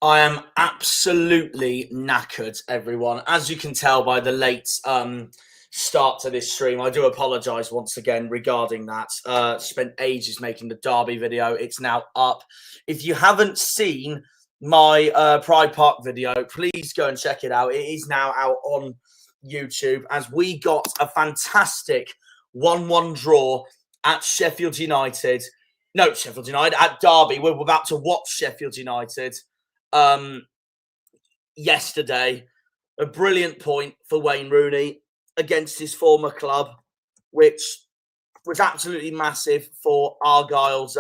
I am absolutely knackered, everyone. As you can tell by the late start to this stream, I do apologise once again regarding that. Spent ages making the Derby video. It's now up. If you haven't seen my Pride Park video, please go and check it out. It is now out on YouTube as we got a fantastic 1-1 draw at Sheffield United. No, Sheffield United, at Derby. We're about to watch Sheffield United. Yesterday, a brilliant point for Wayne Rooney against his former club, which was absolutely massive for Argyle's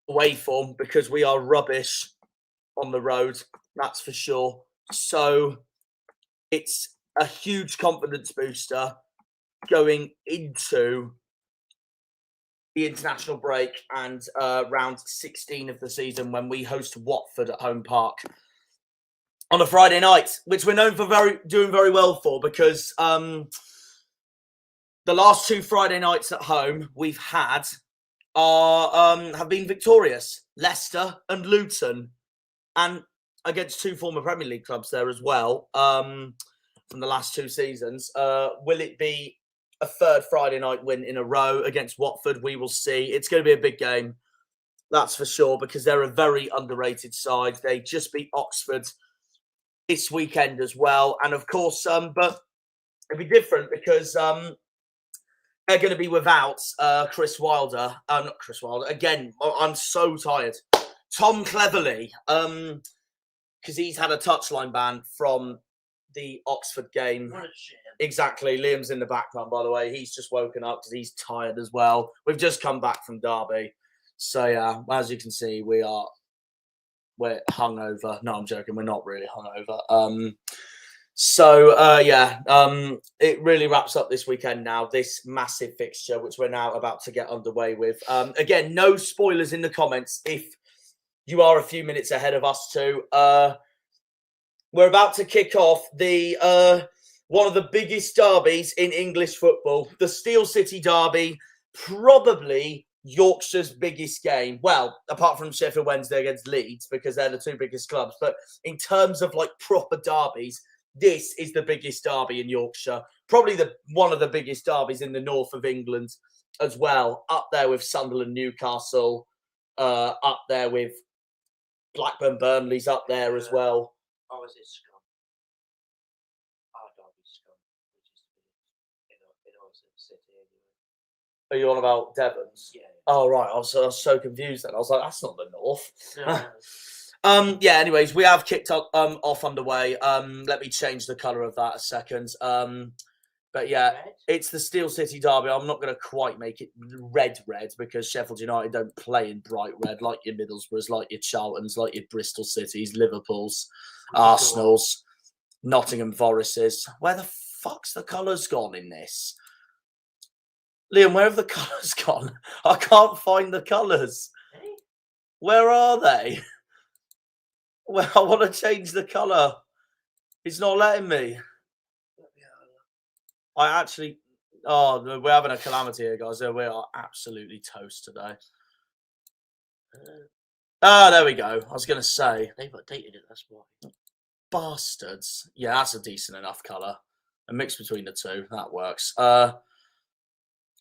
away form because we are rubbish on the road, that's for sure. So it's a huge confidence booster going into the international break and round 16 of the season when we host Watford at Home Park on a Friday night, which we're known for doing very well for because the last two Friday nights at home we've had have been victorious. Leicester and Luton, and against two former Premier League clubs there as well from the last two seasons. Will it be a third Friday night win in a row against Watford? We will see. It's going to be a big game, that's for sure, because they're a very underrated side. They just beat Oxford this weekend as well. And of course, but it'll be different because they're going to be without Chris Wilder. Not Chris Wilder. Again, I'm so tired. Tom Cleverley, because he's had a touchline ban from the Oxford game. Exactly. Liam's in the background, by the way. He's just woken up because he's tired as well. We've just come back from Derby. So, yeah, as you can see, we're hungover. No, I'm joking. We're not really hungover. It really wraps up this weekend now, this massive fixture, which we're now about to get underway with. Again, no spoilers in the comments if you are a few minutes ahead of us too. We're about to kick off the one of the biggest derbies in English football, the Steel City Derby, probably Yorkshire's biggest game. Well, apart from Sheffield Wednesday against Leeds, because they're the two biggest clubs. But in terms of like proper derbies, this is the biggest derby in Yorkshire. Probably one of the biggest derbies in the north of England as well. Up there with Sunderland, Newcastle. Up there with Blackburn, Burnley's up there as well. Oh, is it Scum? Our derby's Scum, which is in Oxford City anyway. Are you on about Devon's? Yeah. Oh, right. I was so confused then. I was like, that's not the north. No. Anyways, we have kicked off underway. Let me change the colour of that a second. But yeah, Red? it's the Steel City Derby. I'm not going to quite make it red because Sheffield United don't play in bright red like your Middlesbroughs, like your Charltons, like your Bristol Cities, Liverpools, Arsenals, Nottingham Forests. Where the fuck's the colours gone in this? Liam, where have the colours gone? I can't find the colours. Hey? Where are they? Well, I want to change the colour. It's not letting me. I actually... Oh, we're having a calamity here, guys. We are absolutely toast today. There we go. I was going to say. They've updated it, that's why. Bastards. Yeah, that's a decent enough colour. A mix between the two. That works.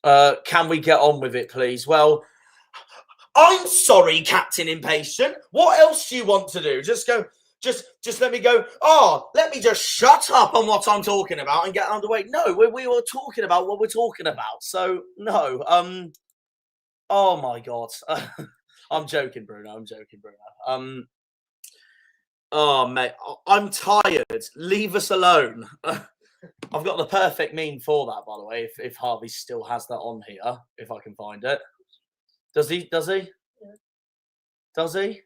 Can we get on with it, please? Well, I'm sorry, Captain Impatient. What else do you want to do? Just let me go. Oh, let me just shut up on what I'm talking about and get underway. No, we were talking about what we're talking about. So, no. Oh, my God. I'm joking, Bruno. Oh, mate. I'm tired. Leave us alone. I've got the perfect meme for that, by the way, if Harvey still has that on here, if I can find it. Does he? Yeah. Does he?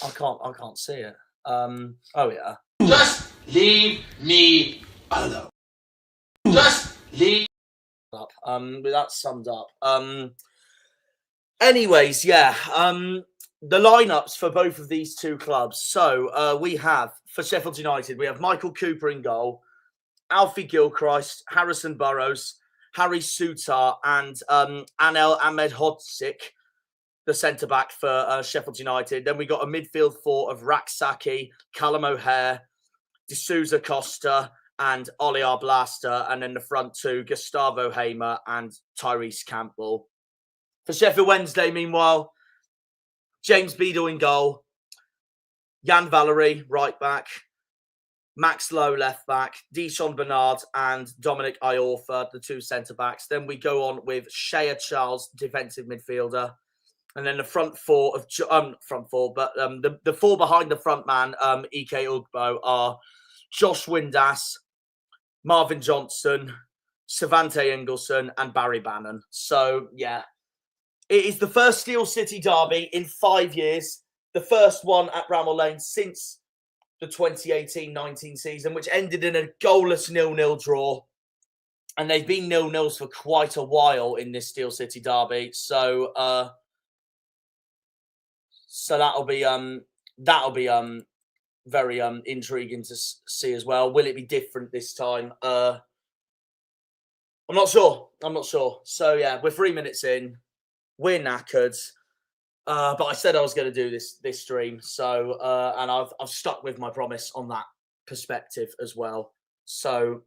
I can't see it. Oh yeah. Just leave me alone. Just leave up. But that's summed up. Anyways, yeah. The lineups for both of these two clubs. So we have for Sheffield United, we have Michael Cooper in goal, Alfie Gilchrist, Harrison Burrows, Harry Souttar, and Anel Ahmedhodzic the centre-back for Sheffield United. Then we got a midfield four of Raksaki, Callum O'Hare, D'Souza Costa, and Oliar Blaster. And then the front two, Gustavo Hamer and Tyrese Campbell. For Sheffield Wednesday, meanwhile, James Beadle in goal, Jan Valery, right back, Max Lowe, left back, Dishon Bernard and Dominic Iorfa, the two centre-backs. Then we go on with Shea Charles, defensive midfielder. And then the front four of the four behind the front man, Ike Ugbo, are Josh Windass, Marvin Johnson, Savante Ingleson, and Barry Bannon. So, yeah, it is the first Steel City derby in 5 years. The first one at Bramall Lane since the 2018-19 season, which ended in a goalless 0-0 draw. And they've been 0-0s for quite a while in this Steel City derby. So that'll be very intriguing to see as well. Will it be different this time? I'm not sure. So yeah, we're 3 minutes in. We're knackered. But I said I was going to do this stream. So and I've stuck with my promise on that perspective as well. So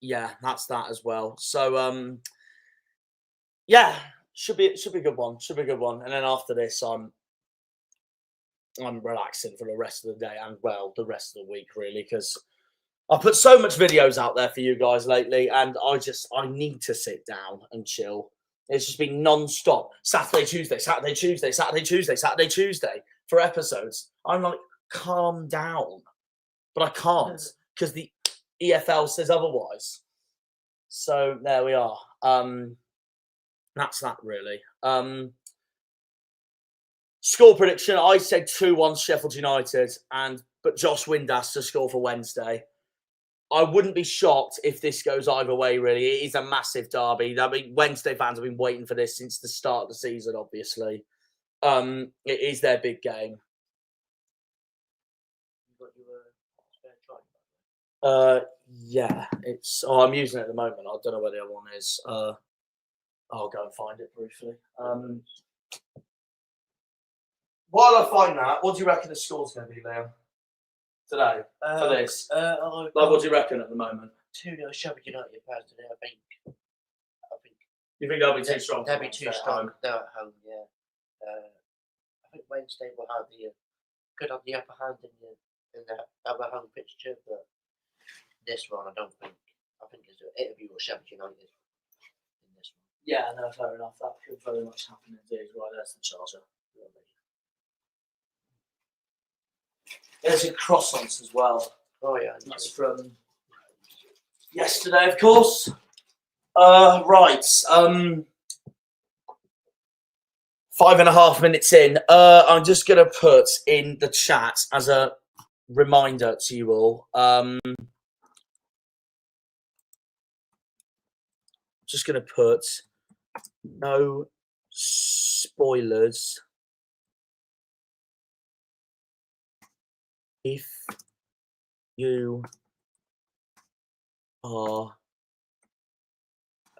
yeah, that's that as well. So yeah, should be a good one. And then after this, I'm relaxing for the rest of the day and the rest of the week really, because I put so much videos out there for you guys lately, and I need to sit down and chill. It's just been non-stop. Saturday, Tuesday for episodes. I'm like, calm down. But I can't because the EFL says otherwise. So there we are. That's that really. Score prediction, I said 2-1 Sheffield United, but Josh Windass to score for Wednesday. I wouldn't be shocked if this goes either way, really. It is a massive derby. I mean, Wednesday fans have been waiting for this since the start of the season, obviously. It is their big game. Yeah, I'm using it at the moment. I don't know where the other one is. I'll go and find it briefly. While I find that, what do you reckon the score's going to be, Liam? Today for this, what do you reckon at the moment? 2-0 Sheffield United today. I think. You think they'll be too strong? They'll be too strong. They're at home, yeah. I think Wednesday will could have the upper hand in the other home fixture, but this one I don't think. I think it'll be Sheffield United in this one. Yeah, no, fair enough. That could very much happen indeed. Right, there's the charger. There's a croissants as well. Oh yeah, that's from yesterday, of course. Right. 5.5 minutes in. I'm just gonna put in the chat as a reminder to you all. Just gonna put no spoilers. If you are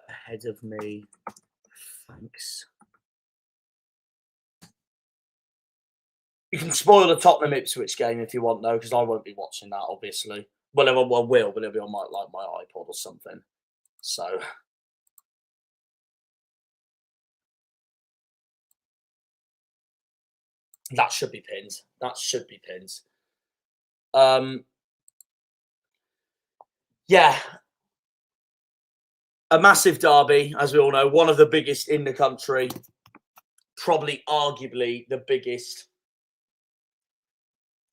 ahead of me, thanks. You can spoil the Tottenham Ipswich game if you want, though, because I won't be watching that, obviously. Well, I will, but it'll be on my iPod or something. So. That should be pinned. Yeah, a massive derby, as we all know, one of the biggest in the country, probably arguably the biggest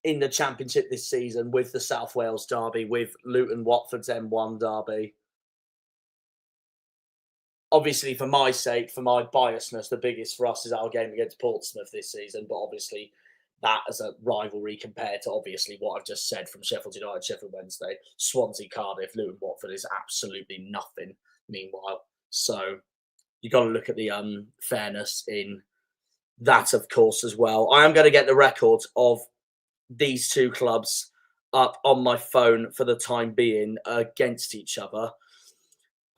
in the Championship this season, with the South Wales derby, with Luton Watford's M1 derby. Obviously, for my sake, for my biasness, the biggest for us is our game against Portsmouth this season, but obviously that as a rivalry compared to obviously what I've just said from Sheffield United, Sheffield Wednesday, Swansea, Cardiff, Luton, Watford is absolutely nothing meanwhile. So you've got to look at the fairness in that, of course, as well. I am going to get the record of these two clubs up on my phone for the time being against each other.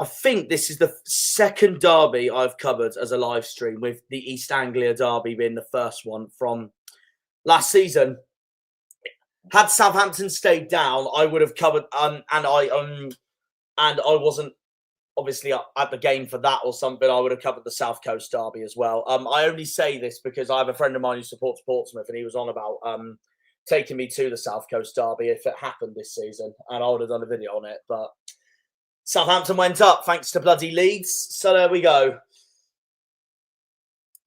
I think this is the second derby I've covered as a live stream, with the East Anglia derby being the first one from last season. Had Southampton stayed down, I would have covered, and I wasn't obviously at the game for that or something. I would have covered the South Coast derby as well. I only say this because I have a friend of mine who supports Portsmouth, and he was on about taking me to the South Coast derby if it happened this season, and I would have done a video on it. But Southampton went up thanks to bloody Leeds, so there we go.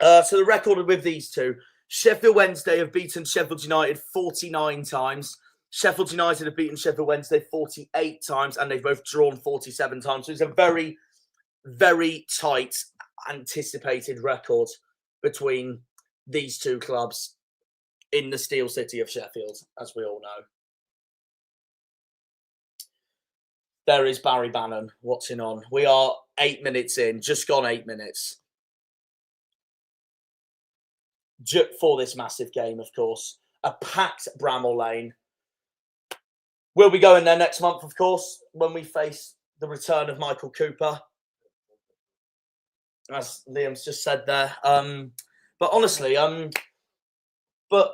So the record with these two: Sheffield Wednesday have beaten Sheffield United 49 times. Sheffield United have beaten Sheffield Wednesday 48 times, and they've both drawn 47 times. So it's a very, very tight, anticipated record between these two clubs in the Steel City of Sheffield, as we all know. There is Barry Bannon watching on. We are 8 minutes in, just gone 8 minutes. For this massive game, of course. A packed Bramall Lane. We'll be going there next month, of course, when we face the return of Michael Cooper, as Liam's just said there. But honestly, but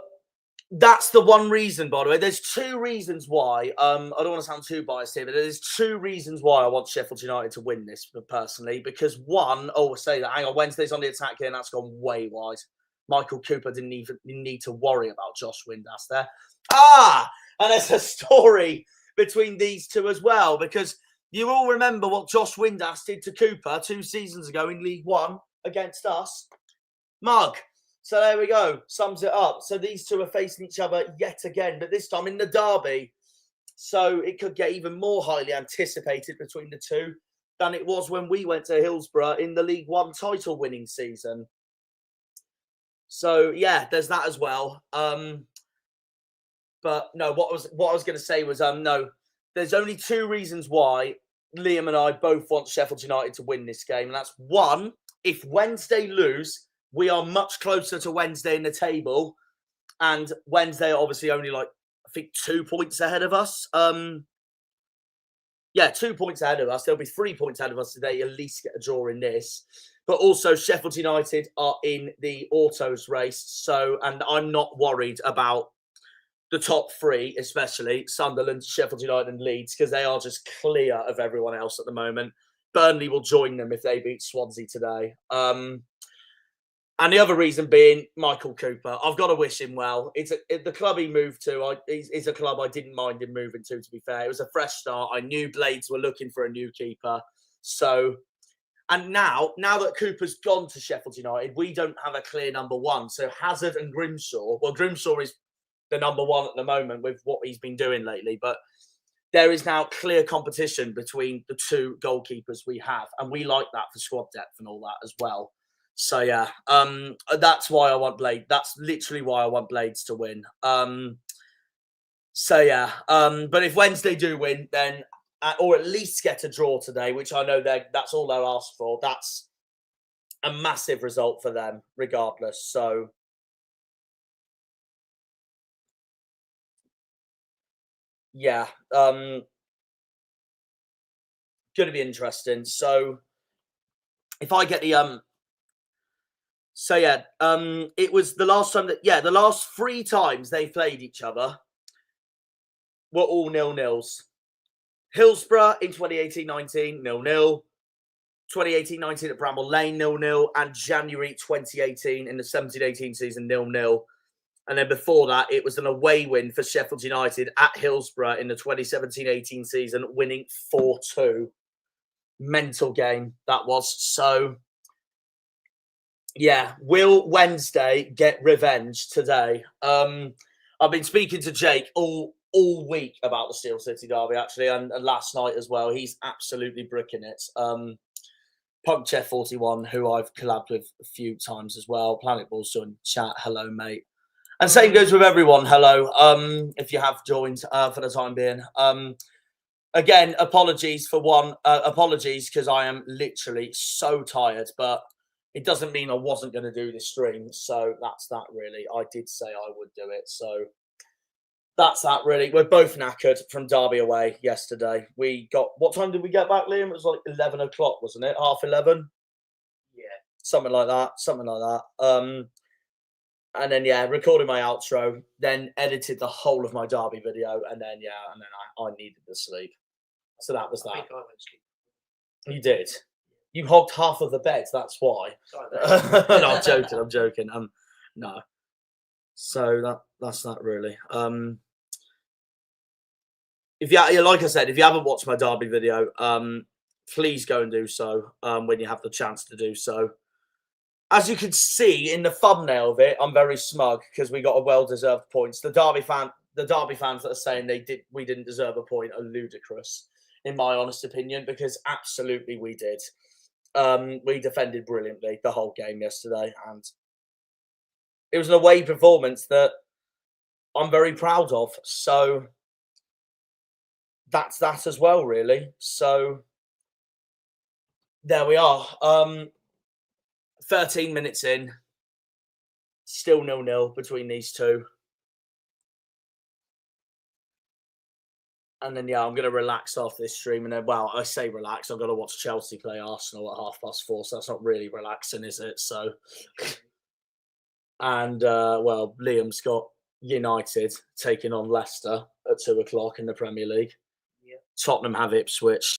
that's the one reason, by the way. There's two reasons why. I don't want to sound too biased here, but there's two reasons why I want Sheffield United to win this, personally. Because one, say that, hang on, Wednesday's on the attack here, and that's gone way wide. Michael Cooper didn't even need to worry about Josh Windass there. And there's a story between these two as well, because you all remember what Josh Windass did to Cooper 2 seasons ago in League One against us. Mug. So there we go. Sums it up. So these two are facing each other yet again, but this time in the derby. So it could get even more highly anticipated between the two than it was when we went to Hillsborough in the League One title winning season. So yeah, there's that as well. But no, what I was going to say was no. There's only two reasons why Liam and I both want Sheffield United to win this game, and that's one: if Wednesday lose, we are much closer to Wednesday in the table, and Wednesday are obviously only I think 2 points ahead of us. 2 points ahead of us. There'll be 3 points ahead of us today. At least get a draw in this. But also Sheffield United are in the autos race, so and I'm not worried about the top 3, especially Sunderland, Sheffield United and Leeds, because they are just clear of everyone else at the moment. Burnley will join them if they beat Swansea today. And the other reason being Michael Cooper. I've got to wish him well. The club he moved to is a club I didn't mind him moving to be fair. It was a fresh start. I knew Blades were looking for a new keeper. So, and now that Cooper's gone to Sheffield United, we don't have a clear number one. So Hazard and Grimshaw. Well, Grimshaw is the number one at the moment with what he's been doing lately. But there is now clear competition between the two goalkeepers we have. And we like that for squad depth and all that as well. So, yeah, that's why I want Blades. That's literally why I want Blades to win. But if Wednesday do win, then, or at least get a draw today, which I know that's all they'll ask for. That's a massive result for them, regardless. So, yeah, going to be interesting. So, if I get the it was the last time the last 3 times they played each other were all 0-0s. Hillsborough in 2018-19, 0-0. 2018-19 at Bramall Lane, 0-0. And January 2018 in the 17-18 season, 0-0. And then before that, it was an away win for Sheffield United at Hillsborough in the 2017-18 season, winning 4-2. Mental game that was. So, yeah, will Wednesday get revenge today? I've been speaking to Jake all week about the Steel City derby, actually, and last night as well. He's absolutely bricking it. PunkChef41, who I've collabed with a few times as well. Planet Ball's doing chat. Hello, mate. And same goes with everyone. Hello, if you have joined for the time being. Again, apologies because I am literally so tired, but it doesn't mean I wasn't going to do this stream. So that's that, really. I did say I would do it. So that's that really. We're both knackered from Derby away yesterday. We got, what time did we get back, Liam? It was like 11 o'clock, wasn't it? 11:30? Yeah. Something like that. And then, yeah, recorded my outro, then edited the whole of my Derby video. And then, I needed the sleep. So that was I that. think I went to sleep. You did. You hogged half of the bed, that's why. Sorry, No, I'm joking. No. So that's that really. If you, like I said, if you haven't watched my Derby video, please go and do so when you have the chance to do so. As you can see in the thumbnail of it, I'm very smug because we got a well-deserved points. The Derby fans that are saying we didn't deserve a point are ludicrous, in my honest opinion, because absolutely we did. We defended brilliantly the whole game yesterday, and it was an away performance that I'm very proud of. So that's that as well, really. So there we are. 13 minutes in, still 0-0 between these two. And then, yeah, I'm going to relax after this stream. And then, well, I say relax. I've got to watch Chelsea play Arsenal at 4:30. So that's not really relaxing, is it? So, and, well, Liam's got United taking on Leicester at 2 o'clock in the Premier League. Yeah. Tottenham have Ipswich.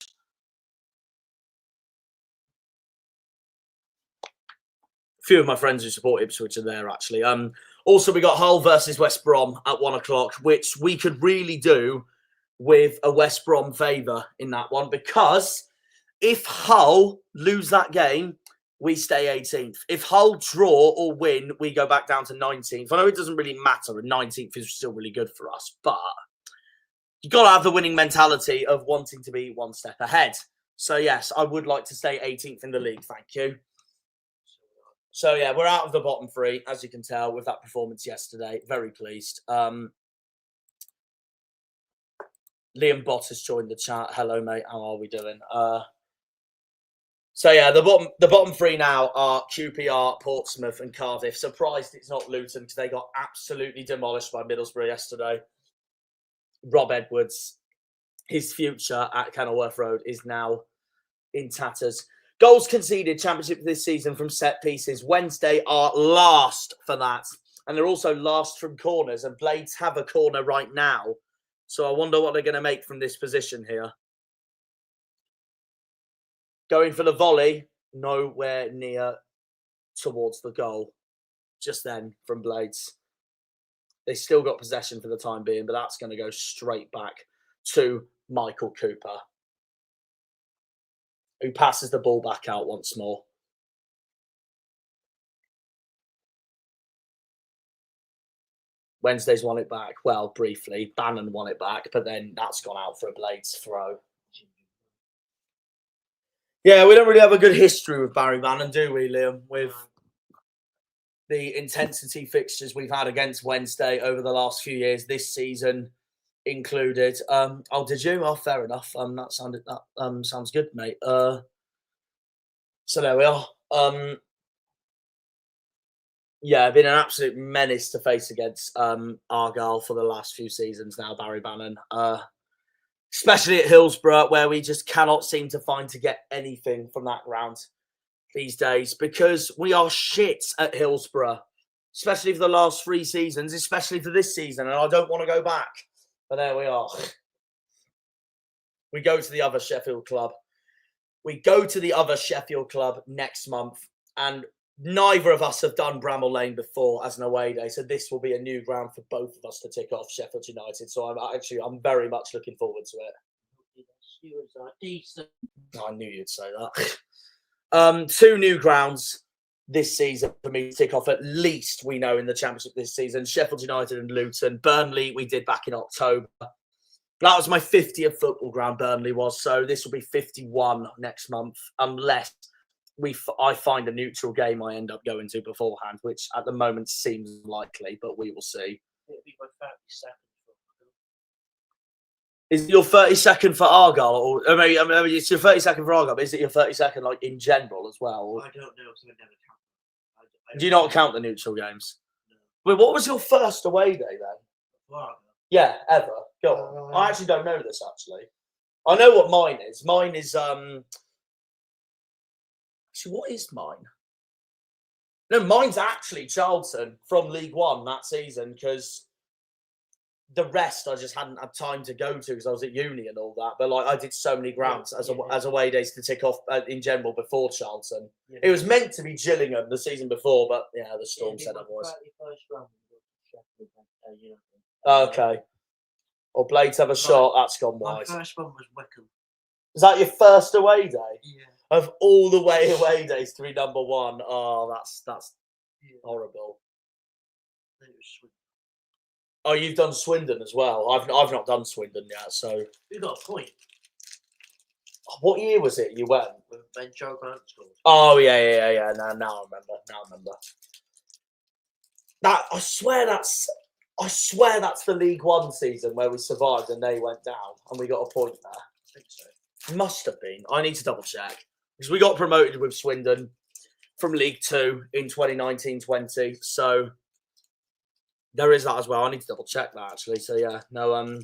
A few of my friends who support Ipswich are there, actually. Also, we got Hull versus West Brom at 1 o'clock, which we could really do with a West Brom favour in that one, because if Hull lose that game, we stay 18th. If Hull draw or win, we go back down to 19th. I know it doesn't really matter, and 19th is still really good for us, but you've got to have the winning mentality of wanting to be one step ahead. So, yes, I would like to stay 18th in the league, thank you. So, yeah, we're out of the bottom three, as you can tell, with that performance yesterday. Very pleased. Liam Bott has joined the chat. Hello, mate. How are we doing? So, yeah, the bottom three now are QPR, Portsmouth and Cardiff. Surprised it's not Luton because they got absolutely demolished by Middlesbrough yesterday. Rob Edwards, his future at Kenilworth Road is now in tatters. Goals conceded championship this season from set pieces. Wednesday are last for that. And they're also last from corners. And Blades have a corner right now. So I wonder what they're going to make from this position here. Going for the volley, nowhere near towards the goal. Just then from Blades. They still got possession for the time being, but that's going to go straight back to Michael Cooper, who passes the ball back out once more. Wednesday's won it back. Well, briefly. Bannon won it back, but then that's gone out for a Blades throw. Yeah, we don't really have a good history with Barry Bannon, do we, Liam? With the intensity fixtures we've had against Wednesday over the last few years, this season included. Oh, did you? Oh, fair enough. That sounds good, mate. So there we are. Yeah, been an absolute menace to face against Argyle for the last few seasons now, Barry Bannon. Especially at Hillsborough, where we just cannot seem to find to get anything from that ground these days, because we are shit at Hillsborough, especially for the last 3 seasons, especially for this season, and I don't want to go back. But there we are. We go to the other Sheffield club. We go to the other Sheffield club next month, and neither of us have done Bramall Lane before as an away day, so this will be a new ground for both of us to tick off, Sheffield United. So I'm very much looking forward to it. I knew you'd say that. 2 new grounds this season for me to tick off. At least we know in the Championship this season: Sheffield United and Luton. Burnley we did back in October. That was my 50th football ground. Burnley was, so this will be 51 next month, unless I find a neutral game I end up going to beforehand, which at the moment seems likely, but we will see. It'll be my 32nd. Is it your 32nd for Argyle? Or I mean, it's your 32nd for Argyle, but is it your 32nd like in general as well? Or I don't know, because I never count. do you not count the neutral games? No. Wait, what was your first away day then? Argyle. Yeah, ever. Go on. I actually don't know this, actually. I know what mine is. Mine is, actually, what is mine? No, mine's actually Charlton from League One that season, because the rest I just hadn't had time to go to because I was at uni and all that. But like, I did so many grounds as away days to tick off in general before Charlton. Yeah. It was meant to be Gillingham the season before, but yeah, the Storm said otherwise. Okay. Or Blades have a shot. That's gone wide. My first one was Wickham. Is that your first away day? Yeah. Of all the away days to be number one, oh, that's horrible. I think it was Swindon. Oh, you've done Swindon as well. I've not done Swindon yet, so You got a point. What year was it you went? When Joe Grant scored. Oh yeah. Now I remember. That I swear that's the League One season where we survived and they went down and we got a point there. I think so. Must have been. I need to double check because we got promoted with Swindon from League Two in 2019-20. So there is that as well. I need to double check that actually. So yeah, no.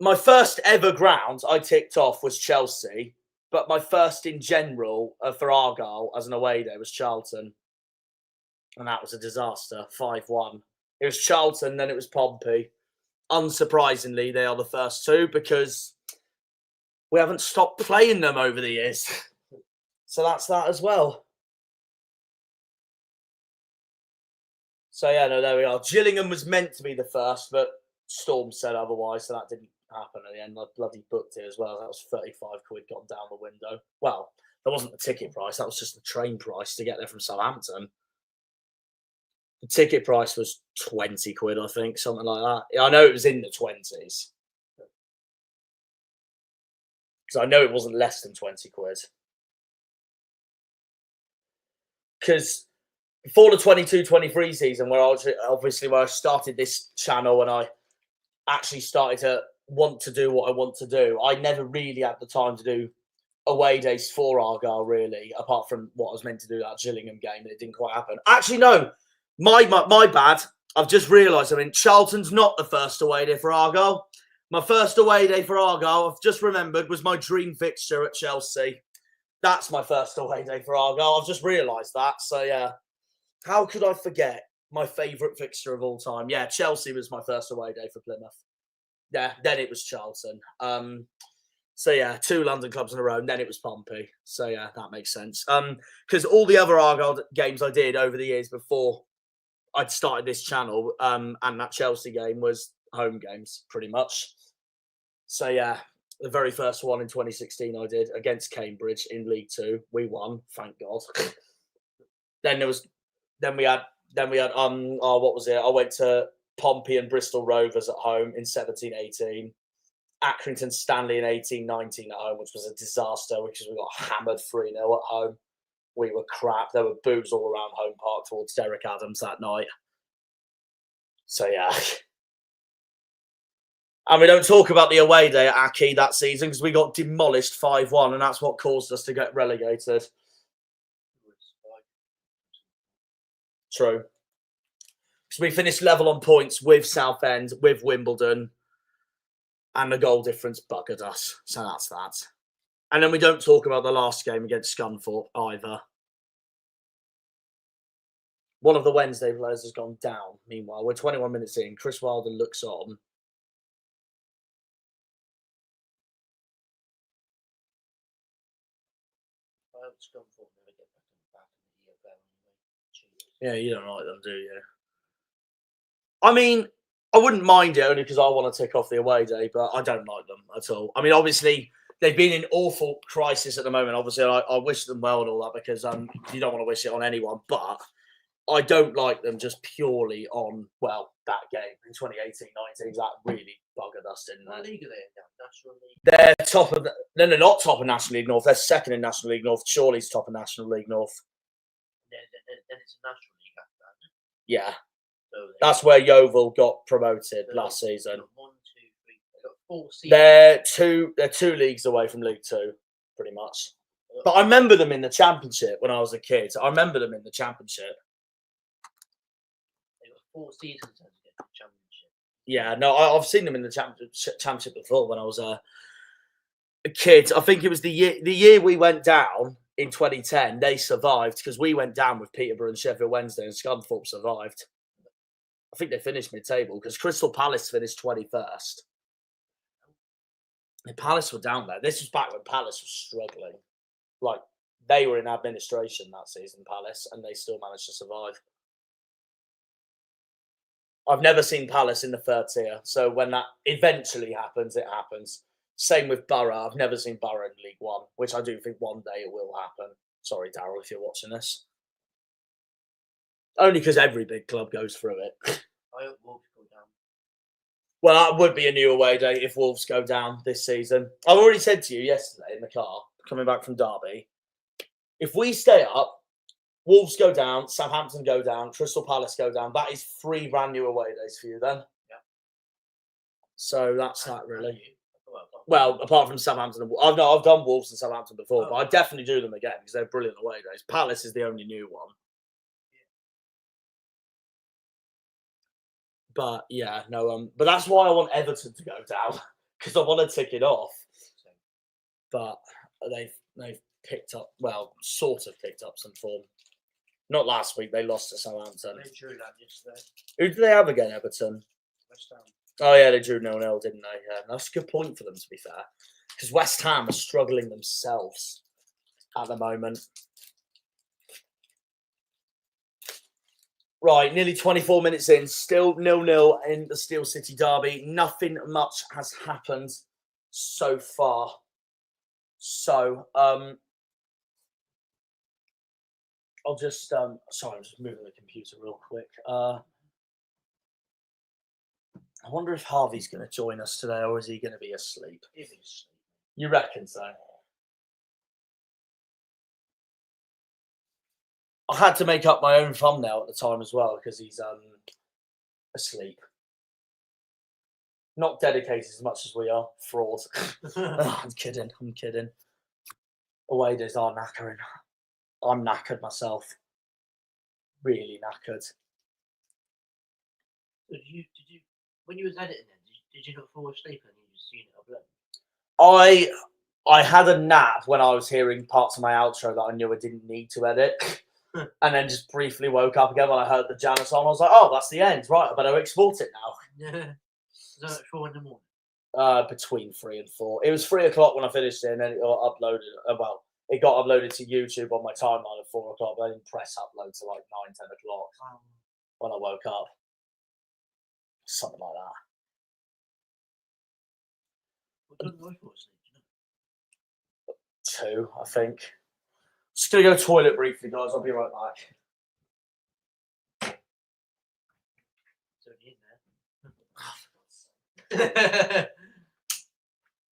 My first ever ground I ticked off was Chelsea, but my first in general for Argyle as an away day was Charlton. And that was a disaster, 5-1. It was Charlton, then it was Pompey. Unsurprisingly, they are the first two because we haven't stopped playing them over the years. So that's that as well. So yeah, no, there we are. Gillingham was meant to be the first, but Storm said otherwise, so that didn't happen at the end. I bloody booked it as well. That was 35 quid gone down the window. Well, that wasn't the ticket price. That was just the train price to get there from Southampton. The ticket price was 20 quid, I think, something like that. Yeah, I know it was in the 20s. Because I know it wasn't less than 20 quid. Because before the 22-23 season, where I started this channel and I actually started to want to do what I want to do, I never really had the time to do away days for Argyle, really, apart from what I was meant to do that Gillingham game, and it didn't quite happen. Actually, no. My bad. I've just realised. I mean, Charlton's not the first away day for Argyle. My first away day for Argyle, I've just remembered, was my dream fixture at Chelsea. That's my first away day for Argyle. I've just realised that. So, yeah. How could I forget my favourite fixture of all time? Yeah, Chelsea was my first away day for Plymouth. Yeah, then it was Charlton. So, yeah, 2 London clubs in a row, and then it was Pompey. So, yeah, that makes sense. Because all the other Argyle games I did over the years before I'd started this channel, and that Chelsea game was home games, pretty much. So, yeah, the very first one in 2016 I did against Cambridge in League Two. We won, thank God. Then we had what was it? I went to Pompey and Bristol Rovers at home in 17-18. Accrington Stanley in 18-19 at home, which was a disaster because we got hammered 3-0 at home. We were crap. There were boos all around home park towards Derek Adams that night. So, yeah. And we don't talk about the away day at Aki that season because we got demolished 5-1, and that's what caused us to get relegated. True. Because we finished level on points with Southend, with Wimbledon, and the goal difference buggered us. So that's that. And then we don't talk about the last game against Scunthorpe either. One of the Wednesday players has gone down. Meanwhile, we're 21 minutes in. Chris Wilder looks on. Yeah, you don't like them, do you? I mean, I wouldn't mind it only because I want to tick off the away day, but I don't like them at all. I mean, obviously, they've been in awful crisis at the moment. Obviously, I wish them well and all that because you don't want to wish it on anyone. But I don't like them just purely on, well, that game in 2018-19. That really buggered us, didn't it? What league are they in now? National League? They're top of... No, they're not top of National League North. They're second in National League North. Chorley's top of National League North. Then it's a National League after that. Yeah. So that's where Yeovil got promoted last season. 1, 2, 3. They got 4 seasons. They're two leagues away from League Two, pretty much. But I remember them in the Championship when I was a kid. I remember them in the Championship. They got 4 seasons to get the championship. Yeah, no, I've seen them in the championship before when I was a kid. I think it was the year we went down in 2010. They survived because we went down with Peterborough and Sheffield Wednesday, and Scunthorpe survived. I think they finished mid-table because Crystal Palace finished 21st. And Palace were down there. This was back when Palace was struggling. Like, they were in administration that season, Palace, and they still managed to survive. I've never seen Palace in the 3rd tier, so when that eventually happens, it happens. Same with Borough. I've never seen Borough in League One, which I do think one day it will happen. Sorry, Darryl, if you're watching this. Only because every big club goes through it. I hope Wolves go down. Well, that would be a new away day if Wolves go down this season. I've already said to you yesterday in the car, coming back from Derby, if we stay up, Wolves go down, Southampton go down, Crystal Palace go down. That is 3 brand new away days for you then. Yeah. So that's that really. Well, apart from Southampton, I've done Wolves and Southampton before, but I definitely do them again because they're brilliant away days. Palace is the only new one. But yeah, no, but that's why I want Everton to go down because I want to tick it off. But they've picked up, well, sort of picked up some form. Not last week, they lost to Southampton. They drew that yesterday. Who did they have again, Everton? West Ham. Oh yeah, they drew 0-0, didn't they? Yeah, that's a good point for them, to be fair, because West Ham are struggling themselves at the moment. Right, nearly 24 minutes in, still 0-0 in the Steel City derby. Nothing much has happened so far. So, I'll just, sorry, I'm just moving the computer real quick. I wonder if Harvey's going to join us today, or is he going to be asleep? He's asleep. You reckon so? I had to make up my own thumbnail at the time as well because he's asleep. Not dedicated as much as we are. Fraud. Oh, I'm kidding. Away days are knackering. I'm knackered myself. Really knackered. Did you when you was editing it, did you not fall asleep and you just seen it upload? I had a nap when I was hearing parts of my outro that I knew I didn't need to edit. And then just briefly woke up again when I heard the Jana song. I was like, oh, that's the end. Right, I better export it now. Yeah. Was that at 4 in the morning? Between 3 and 4. It was 3 o'clock when I finished it, and then it got uploaded. It got uploaded to YouTube on my timeline at 4 o'clock, but I didn't press upload till like 9, 10 o'clock when I woke up. Something like that. What time did I fall asleep? Do you know? 2, I think. Just going to go to the toilet briefly, guys. I'll be right back. It's only in there.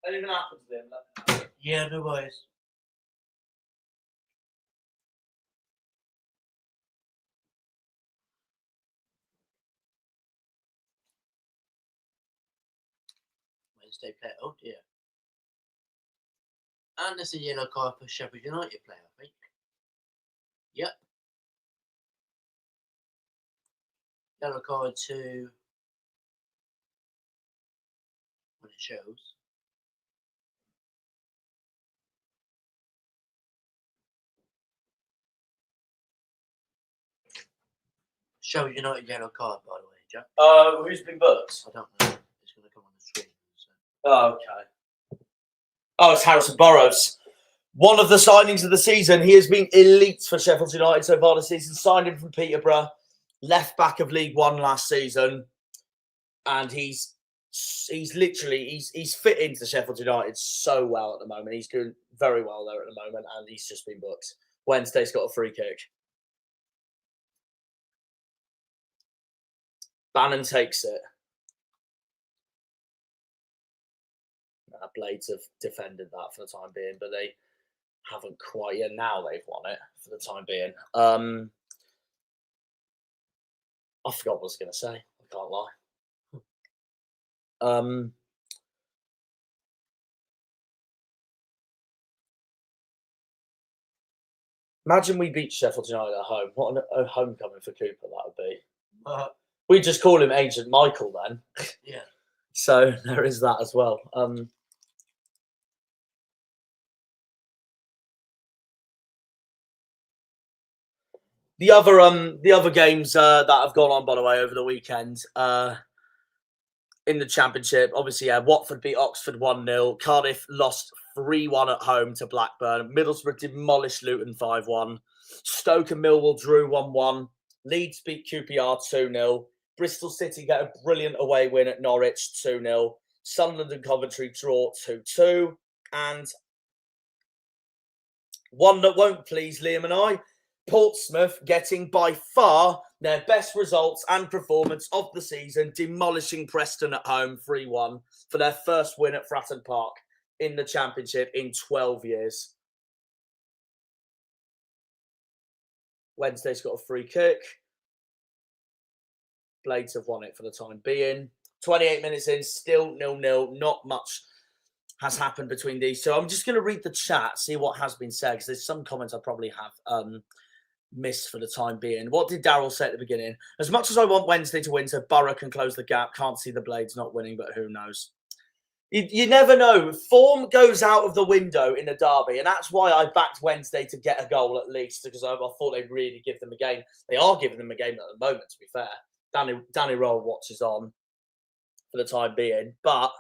Anything happens to him? Yeah, no worries. Wednesday player. Oh dear. And there's a yellow card for Sheffield United player, I think. Yep. Yellow card to when it shows. Sheffield United yellow card, by the way, Jack. Who's been booked? I don't know. It's going to come on the screen. So. Oh, okay. Oh, it's Harrison Burrows. One of the signings of the season. He has been elite for Sheffield United so far this season. Signed him from Peterborough, left back of League One last season, and he's literally fit into Sheffield United so well at the moment. He's doing very well there at the moment, and he's just been booked. Wednesday's got a free kick. Bannon takes it. Blades have defended that for the time being, but they haven't quite yet. Now they've won it for the time being. I forgot what I was going to say. I can't lie. Imagine we beat Sheffield United at home. What a homecoming for Cooper that would be. We just call him Agent Michael then. Yeah. So there is that as well. The other games that have gone on, by the way, over the weekend in the Championship, obviously, Watford beat Oxford 1-0. Cardiff lost 3-1 at home to Blackburn. Middlesbrough demolished Luton 5-1. Stoke and Millwall drew 1-1. Leeds beat QPR 2-0. Bristol City get a brilliant away win at Norwich 2-0. Sunderland and Coventry draw 2-2. And one that won't please Liam and I, Portsmouth getting by far their best results and performance of the season, demolishing Preston at home 3-1 for their first win at Fratton Park in the Championship in 12 years. Wednesday's got a free kick. Blades have won it for the time being. 28 minutes in, still 0-0. Not much has happened between these two. I'm just going to read the chat, see what has been said, because there's some comments I probably have missed for the time being. What did Daryl say at the beginning? As much as I want Wednesday to win so Borough can close the gap, can't see the Blades not winning, but who knows? You never know. Form goes out of the window in a derby, and that's why I backed Wednesday to get a goal at least, because I thought they'd really give them a game. They are giving them a game at the moment, to be fair. Danny Roll watches on for the time being, but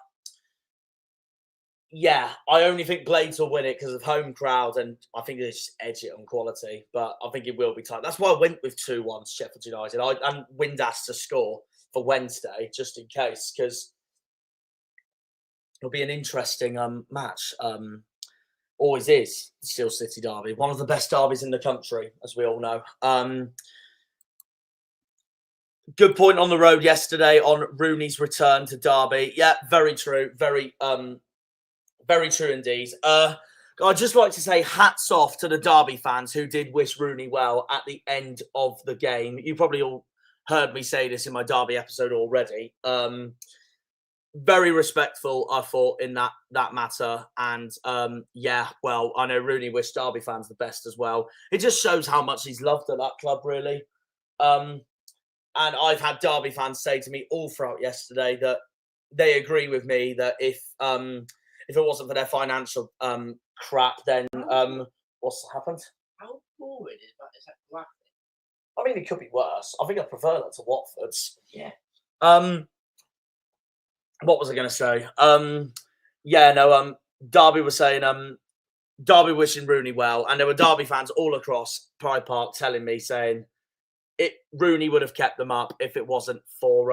yeah, I only think Blades will win it because of home crowd, and I think they just edge it on quality. But I think it will be tight. That's why I went with 2-1 Sheffield United. And Windass to score for Wednesday, just in case, because it'll be an interesting match. Always is the Steel City derby, one of the best derbies in the country, as we all know. Good point on the road yesterday on Rooney's return to Derby. Yeah, very true. Very true indeed. I'd just like to say hats off to the Derby fans who did wish Rooney well at the end of the game. You probably all heard me say this in my Derby episode already. Very respectful, I thought, in that matter. And yeah, well, I know Rooney wished Derby fans the best as well. It just shows how much he's loved at that club, really. And I've had Derby fans say to me all throughout yesterday that they agree with me that if it wasn't for their financial crap, then what's happened? How boring is that? Is that graphic? I mean, it could be worse. I think I prefer that to Watford's. Yeah. What was I going to say? Yeah, no. Derby was saying Derby wishing Rooney well, and there were Derby fans all across Pride Park telling me saying Rooney would have kept them up if it wasn't for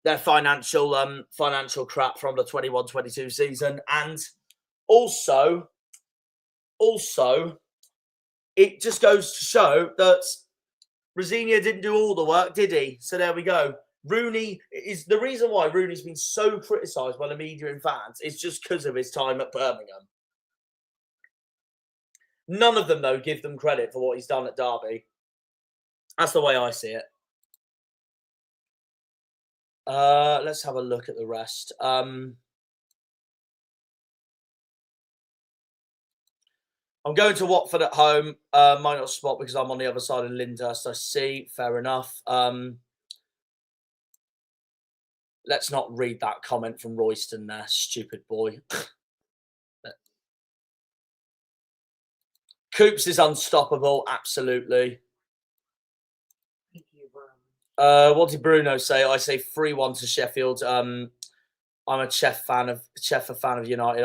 their financial crap from the 21-22 season. And also it just goes to show that Rosenior didn't do all the work, did he? So there we go. Rooney is the reason why Rooney's been so criticised by the media and fans is just because of his time at Birmingham. None of them, though, give them credit for what he's done at Derby. That's the way I see it. Let's have a look at the rest. I'm going to Watford at home. Might not spot because I'm on the other side of Lyndhurst. I see. Fair enough. Let's not read that comment from Royston there. Stupid boy. Coops is unstoppable. Absolutely. What did Bruno say? I say 3-1 to Sheffield. I'm a Chef fan of United.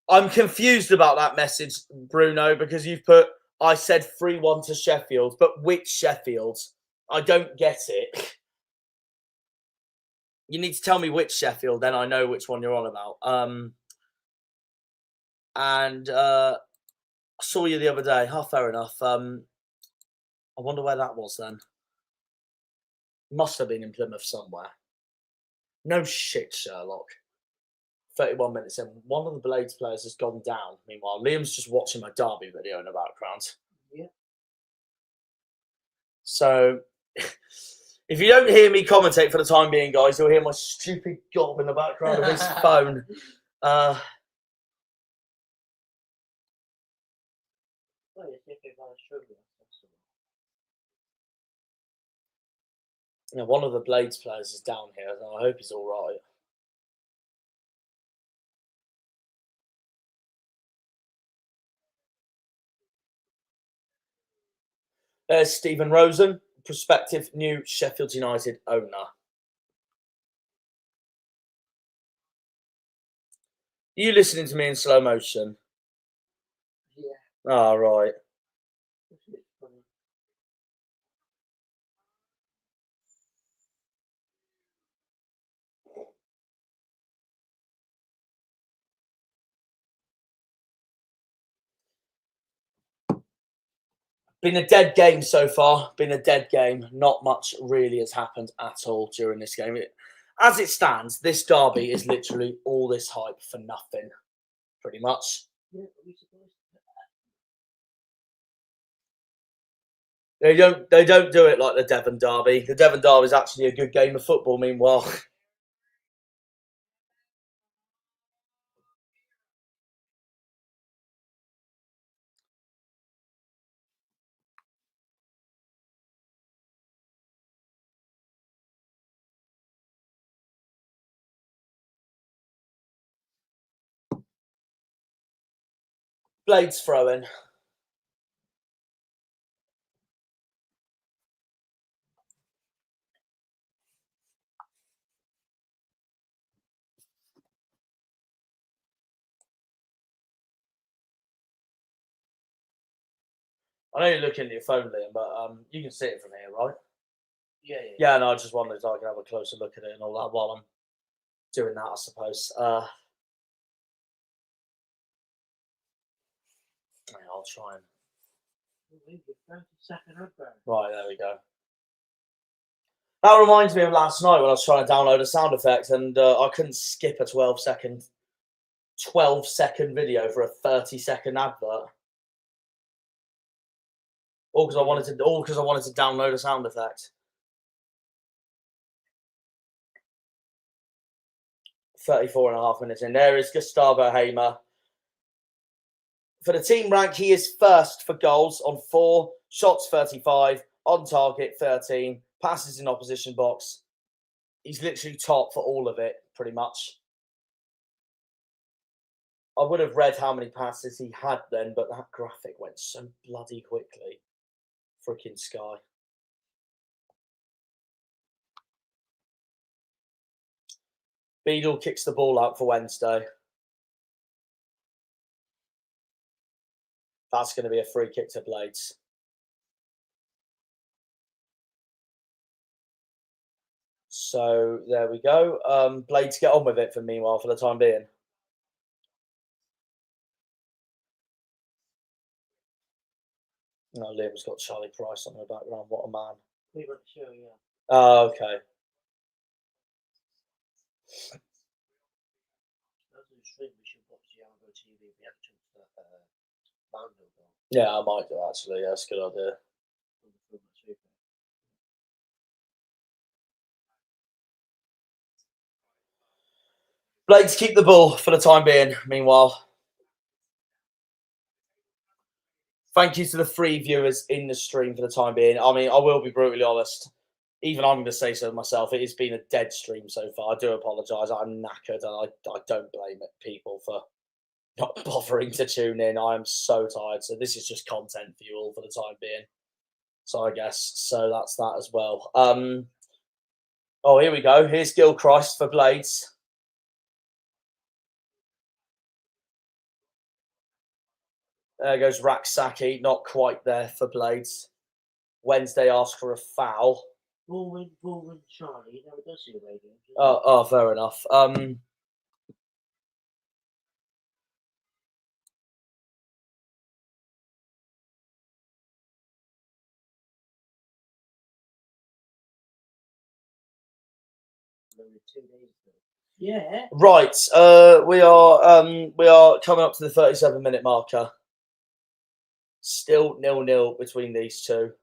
I'm confused about that message, Bruno, because you've put I said 3-1 to Sheffield, but which Sheffield? I don't get it. You need to tell me which Sheffield, then I know which one you're on about. And I saw you the other day. Fair enough. I wonder where that was then. Must have been in Plymouth somewhere. No shit, Sherlock. 31 minutes in. One of the Blades players has gone down. Meanwhile, Liam's just watching my Derby video in the background. Yeah. So, if you don't hear me commentate for the time being, guys, you'll hear my stupid gob in the background of his phone. You know, one of the Blades players is down here, and I hope he's all right. There's Stephen Rosen, prospective new Sheffield United owner. Are you listening to me in slow motion? Yeah. Oh, right. It's funny. Been a dead game so far. Been a dead game. Not much really has happened at all during this game. As it stands, this derby is literally all this hype for nothing, pretty much. Yeah, are we supposed to? They don't do it like the Devon derby. The Devon derby is actually a good game of football. Meanwhile, Blades throwing. I know you're looking at your phone, Liam, but you can see it from here, right? Yeah. Yeah, no, I just wondered if I could have a closer look at it and all that while I'm doing that, I suppose. I'll try and. Right, there we go. That reminds me of last night when I was trying to download a sound effect and I couldn't skip a 12-second video for a 30-second advert. All because I wanted to download a sound effect. 34 and a half minutes in. There is Gustavo Hamer. For the team rank, he is first for goals on 4, shots 35, on target 13, passes in opposition box. He's literally top for all of it, pretty much. I would have read how many passes he had then, but that graphic went so bloody quickly. Freaking Sky. Beadle kicks the ball out for Wednesday. That's going to be a free kick to Blades. So there we go. Blades get on with it for meanwhile for the time being. Oh, Liam's got Charlie Price on the background. What a man. We were sure, yeah. Oh, okay. After the stream, we should watch the Algo TV reaction to that Bando goal. Yeah, I might do actually. Yeah, that's a good idea. Blades keep the ball for the time being. Meanwhile, thank you to the 3 viewers in the stream for the time being. I mean, I will be brutally honest. Even I'm going to say so myself. It has been a dead stream so far. I do apologise. I'm knackered, and I don't blame people for not bothering to tune in. I am so tired. So this is just content for you all for the time being. So I guess so. That's that as well. Oh, here we go. Here's Gilchrist for Blades. There goes Raksaki. Not quite there for Blades. Wednesday asks for a foul. Ballin, Charlie. You never does see the radio. Oh, fair enough. Yeah. Right. We are coming up to the 37-minute marker. Still 0-0 between these two.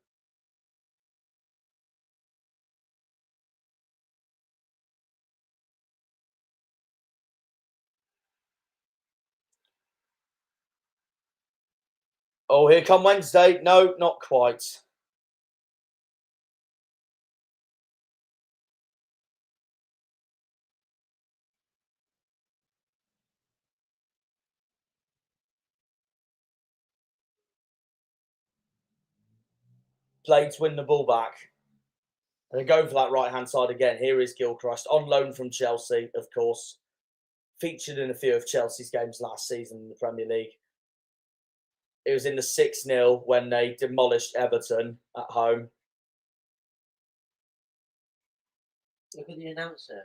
Oh, here come Wednesday. No, not quite. played to win the ball back. And they're going for that right-hand side again. Here is Gilchrist, on loan from Chelsea, of course. Featured in a few of Chelsea's games last season in the Premier League. It was in the 6-0 when they demolished Everton at home. Look at the announcer,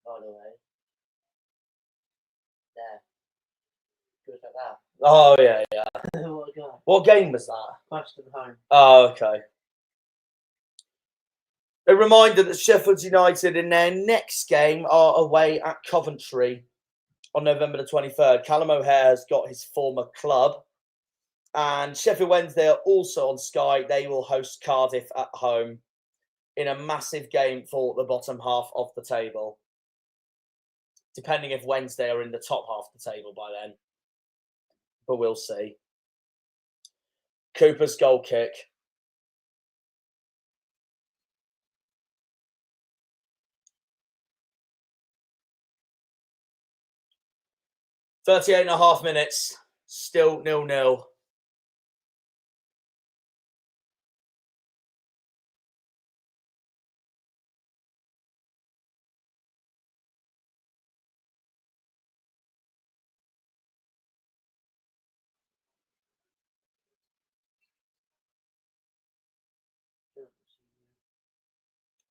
by the way. There. Good at that. Oh, yeah, yeah. What a guy. What game was that? Preston home. Oh, okay. A reminder that Sheffield United in their next game are away at Coventry on November the 23rd. Callum O'Hare has got his former club. And Sheffield Wednesday are also on Sky. They will host Cardiff at home in a massive game for the bottom half of the table. Depending if Wednesday are in the top half of the table by then. But we'll see. Cooper's goal kick. "38.5 minutes, still 0-0.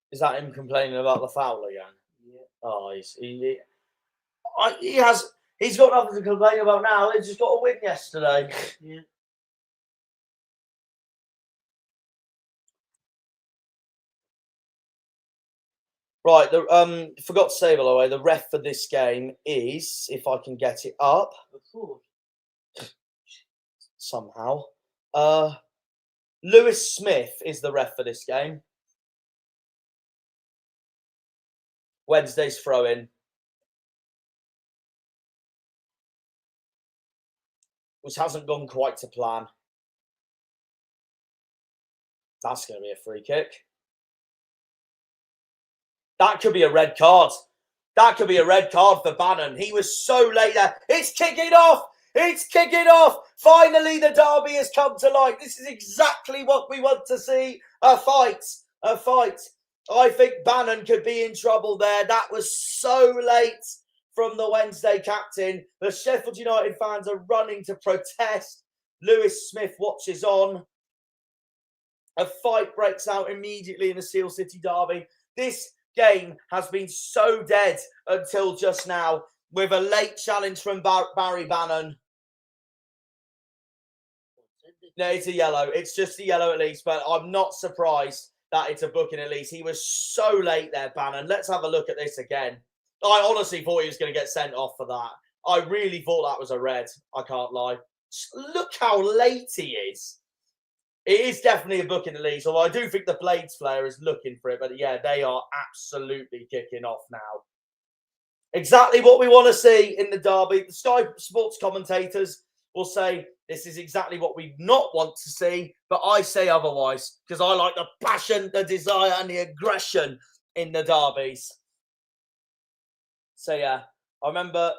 Is that him complaining about the foul again? Yeah. Oh, he's got nothing to complain about now. They just got a win yesterday. Yeah. Right, forgot to say, by the way, the ref for this game is, if I can get it up somehow, Lewis Smith is the ref for this game. Wednesday's throw-in, which hasn't gone quite to plan. That's going to be a free kick. That could be a red card. That could be a red card for Bannon. He was so late there. It's kicking off. It's kicking off. Finally, the derby has come to light. This is exactly what we want to see. A fight. A fight. I think Bannon could be in trouble there. That was so late from the Wednesday captain. The Sheffield United fans are running to protest. Lewis Smith watches on. A fight breaks out immediately in the Steel City derby. This game has been so dead until just now, with a late challenge from Barry Bannon. No, it's a yellow. It's just a yellow at least, but I'm not surprised that it's a booking at least. He was so late there, Bannon. Let's have a look at this again. I honestly thought he was going to get sent off for that. I really thought that was a red. I can't lie. Look how late he is. It is definitely a booking at least, although I do think the Blades player is looking for it. But yeah, they are absolutely kicking off now. Exactly what we want to see in the derby. The Sky Sports commentators will say this is exactly what we not want to see, but I say otherwise because I like the passion, the desire, and the aggression in the derbies. So yeah, I remember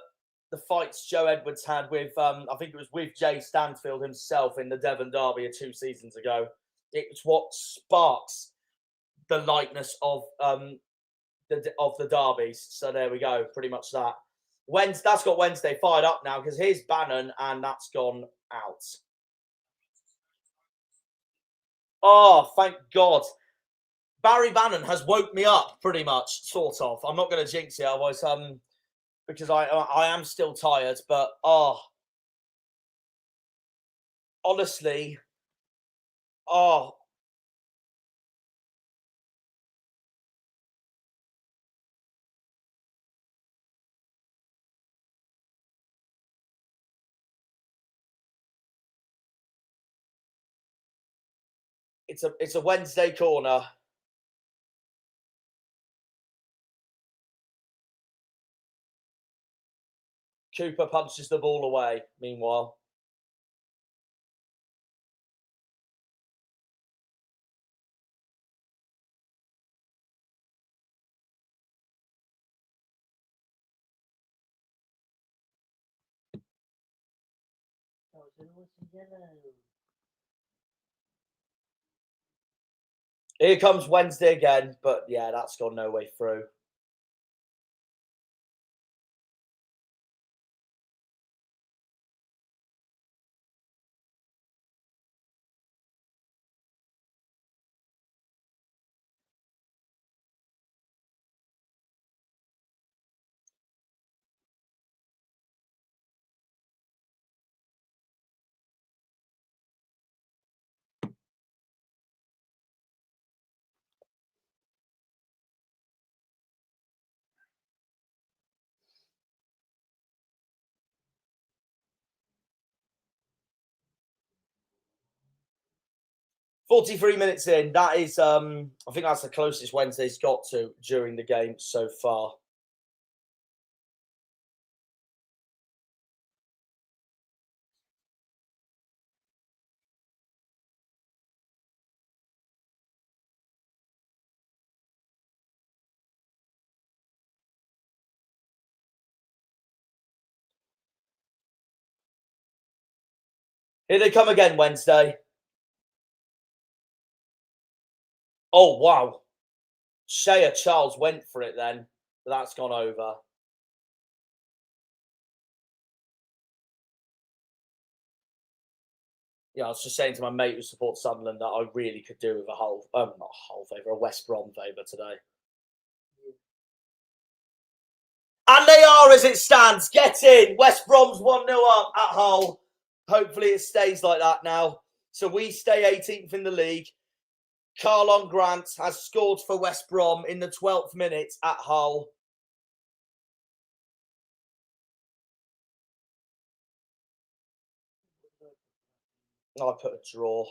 the fights Joe Edwards had with, I think it was with Jay Stanfield himself in the Devon derby 2 seasons ago. It's what sparks the lightness of the derbies. So there we go, pretty much that. That's got Wednesday fired up now because here's Bannon and that's gone out. Oh, thank God. Barry Bannon has woke me up pretty much, sort of. I'm not going to jinx it, otherwise, because I am still tired, but honestly, it's a Wednesday corner. Cooper punches the ball away, meanwhile. Here comes Wednesday again, but yeah, that's gone no way through. "43 minutes in." That is, I think that's the closest Wednesday's got to during the game so far. Here they come again, Wednesday. Oh, wow. Shea Charles went for it then, but that's gone over. Yeah, I was just saying to my mate who supports Sunderland that I really could do with a not a whole favour, a West Brom favour today. And they are as it stands. Get in. West Brom's 1-0 up at Hull. Hopefully it stays like that now. So we stay 18th in the league. Carlon Grant has scored for West Brom in the 12th minute at Hull. I put a draw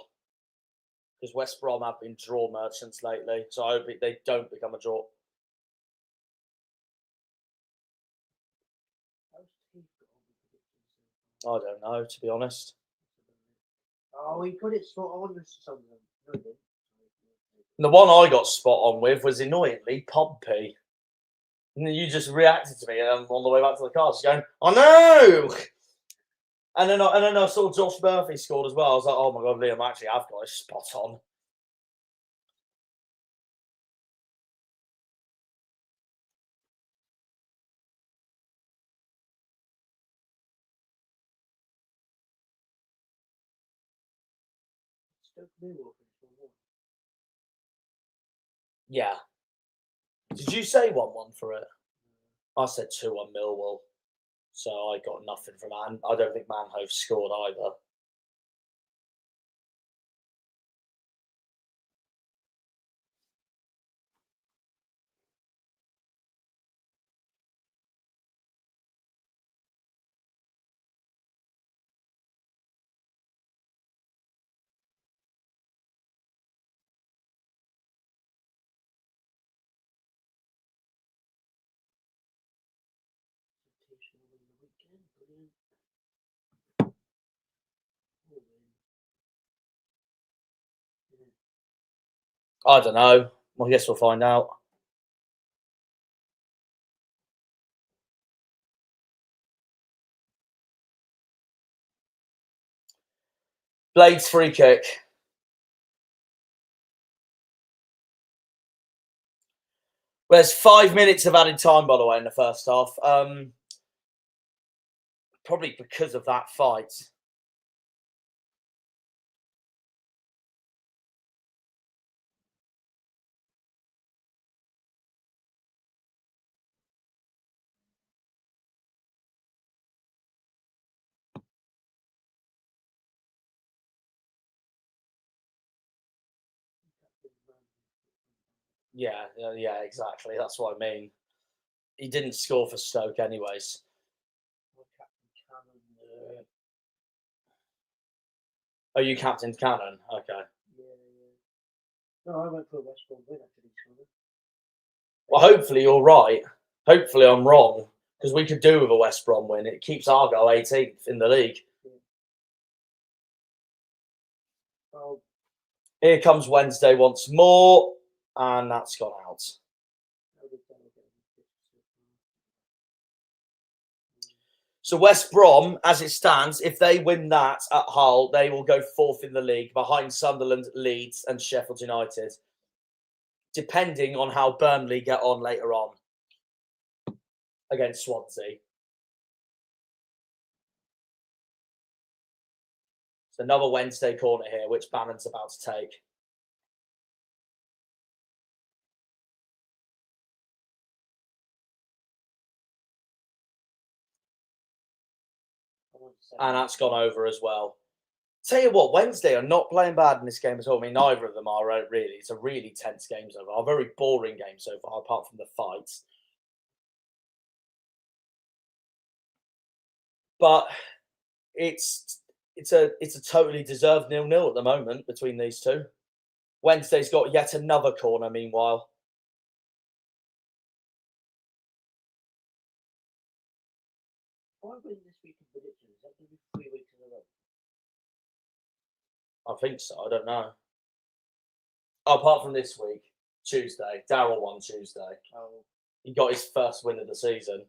because West Brom have been draw merchants lately. So I hope they don't become a draw. I don't know, to be honest. Oh, he put it spot on with something. No, he didn't. The one I got spot on with was annoyingly Pompey. And you just reacted to me on the way back to the car, just going, "I know." And then I saw Josh Murphy scored as well. I was like, "Oh my god, Liam, actually, I've got it spot on." Yeah. Did you say 1-1 for it? I said 2-1 Millwall. So I got nothing from that. And I don't think Manhove scored either. I don't know. I guess we'll find out. Blades free kick. Well, there's 5 minutes of added time, by the way, in the first half. Probably because of that fight. Yeah, exactly. That's what I mean. He didn't score for Stoke, anyways. Oh, you captained Cannon? Okay. No, I went for a West Brom win actually. Well, hopefully you're right. Hopefully I'm wrong, because we could do with a West Brom win. It keeps Argyle 18th in the league. Oh. Here comes Wednesday once more, and that's gone out. So West Brom, as it stands, if they win that at Hull, they will go 4th in the league behind Sunderland, Leeds and Sheffield United. depending on how Burnley get on later on against Swansea. It's another Wednesday corner here, which Bannon's about to take. And that's gone over as well. Tell you what, Wednesday are not playing bad in this game at all. I mean, neither of them are really. It's a really tense game so far. A very boring game so far, apart from the fights. But it's a totally deserved 0-0 at the moment between these two. Wednesday's got yet another corner, meanwhile. Why are we in this week in predictions? Is that going to be 3 weeks in a row? I think so. I don't know. Apart from this week, Tuesday. Darryl won Tuesday. Oh. He got his first win of the season.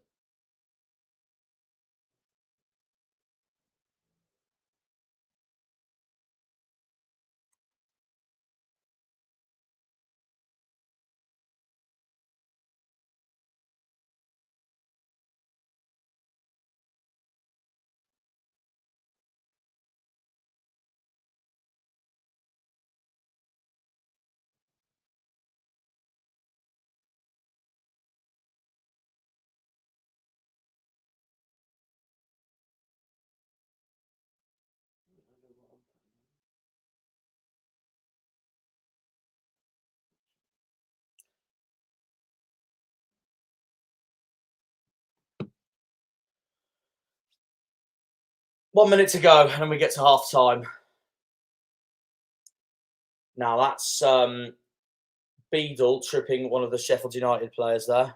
One minute to go, and we get to half time. Now that's Beadle tripping one of the Sheffield United players there.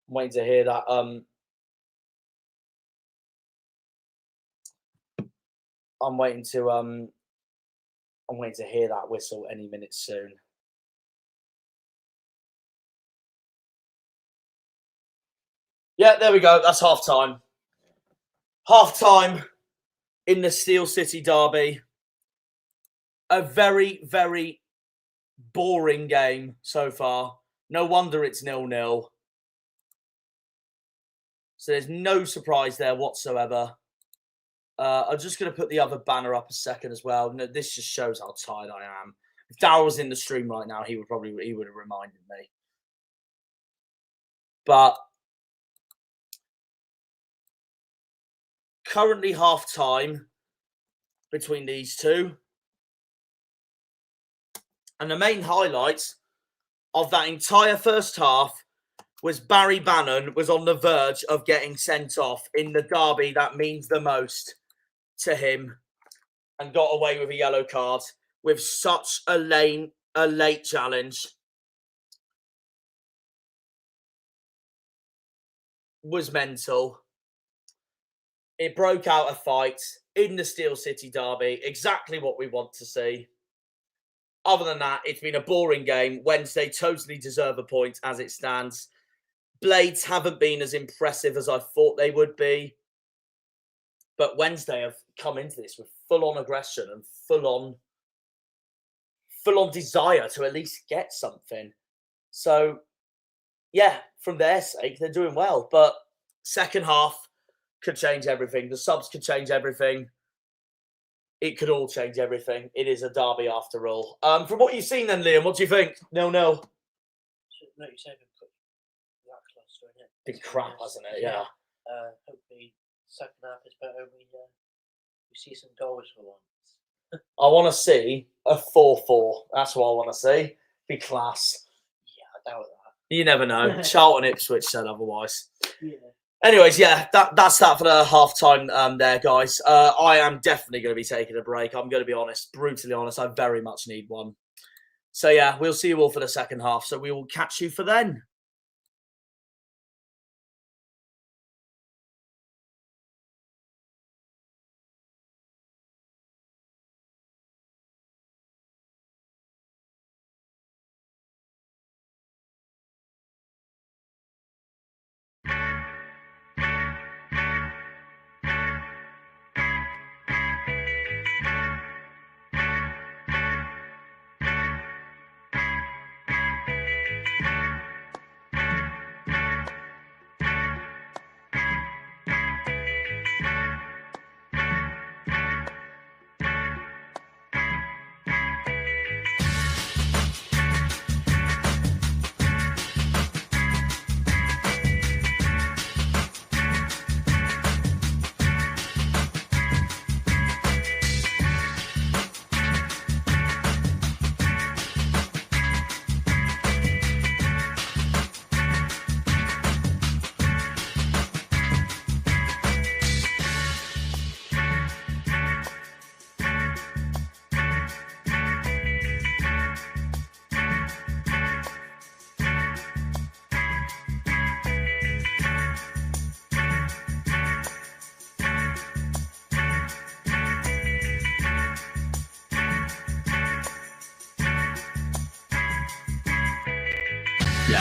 I'm waiting to hear that. I'm waiting to hear that whistle any minute soon. Yeah, there we go. That's half time. Half time in the Steel City derby. A very, very boring game so far. No wonder it's 0-0. So there's no surprise there whatsoever. I'm just going to put the other banner up a second as well. No, this just shows how tired I am. If Darryl was in the stream right now, he would have reminded me. But currently half time between these two. And the main highlights of that entire first half was Barry Bannon was on the verge of getting sent off in the derby that means the most to him and got away with a yellow card with such a late challenge. Was mental. It broke out a fight in the Steel City derby, exactly what we want to see. Other than that, it's been a boring game. Wednesday totally deserve a point as it stands. Blades haven't been as impressive as I thought they would be. But Wednesday have come into this with full-on aggression and full-on desire to at least get something. So, yeah, from their sake, they're doing well. But second half could change everything. The subs could change everything. It could all change everything. It is a derby after all. From what you've seen then, Liam, what do you think? 0-0. No, you said been crap, hasn't it? Yeah. Hopefully, second half is better. We see some goals for once. I want to see a 4-4. That's what I want to see. Be class. Yeah, I doubt that. You never know. Charlton Ipswich said otherwise. Yeah. Anyways, yeah, that's that for the half time there, guys. I am definitely going to be taking a break. I'm going to be honest, brutally honest. I very much need one. So, yeah, we'll see you all for the second half. So we will catch you for then.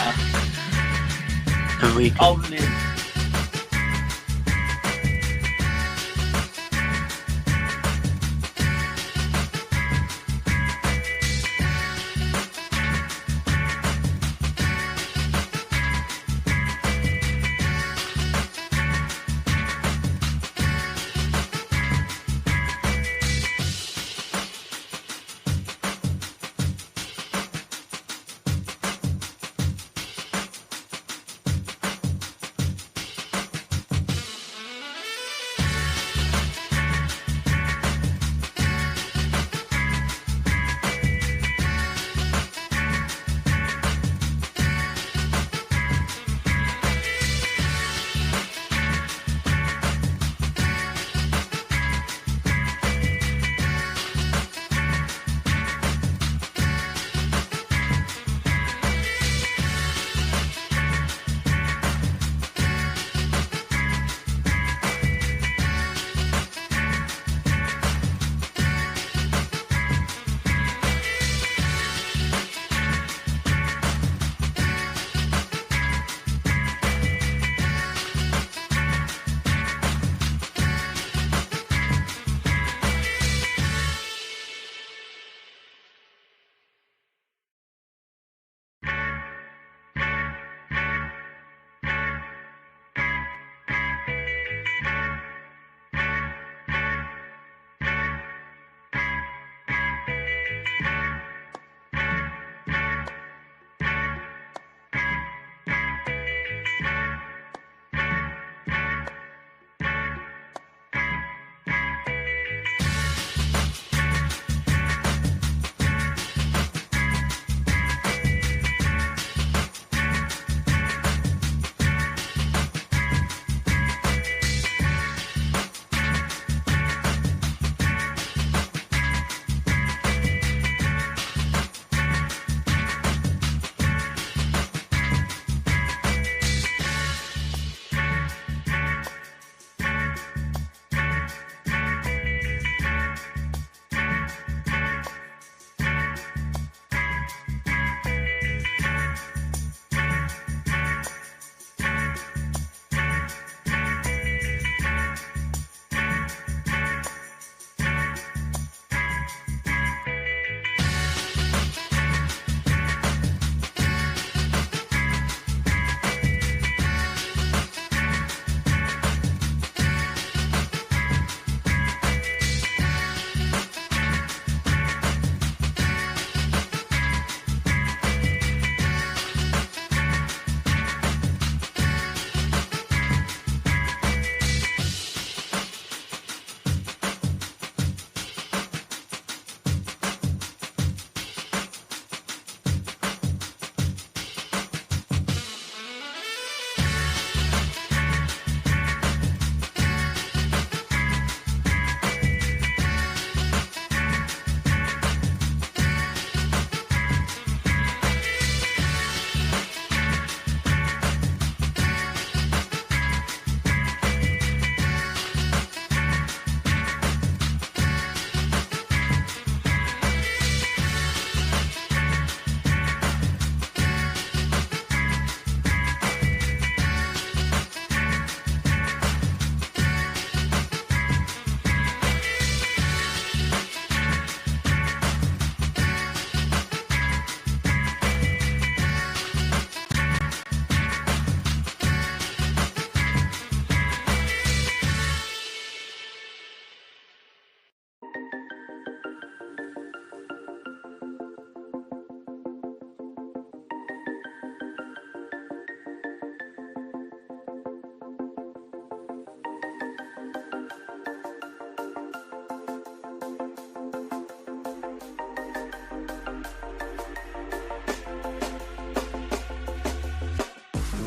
better. And we can Olden in.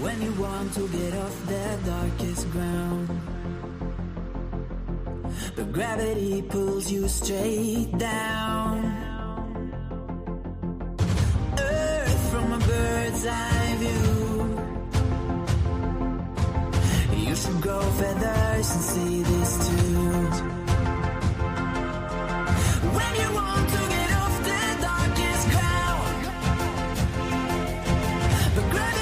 when you want to get off the darkest ground, but gravity pulls you straight down. Earth from a bird's eye view. You should grow feathers and see this too. When you want to get off the darkest ground, but gravity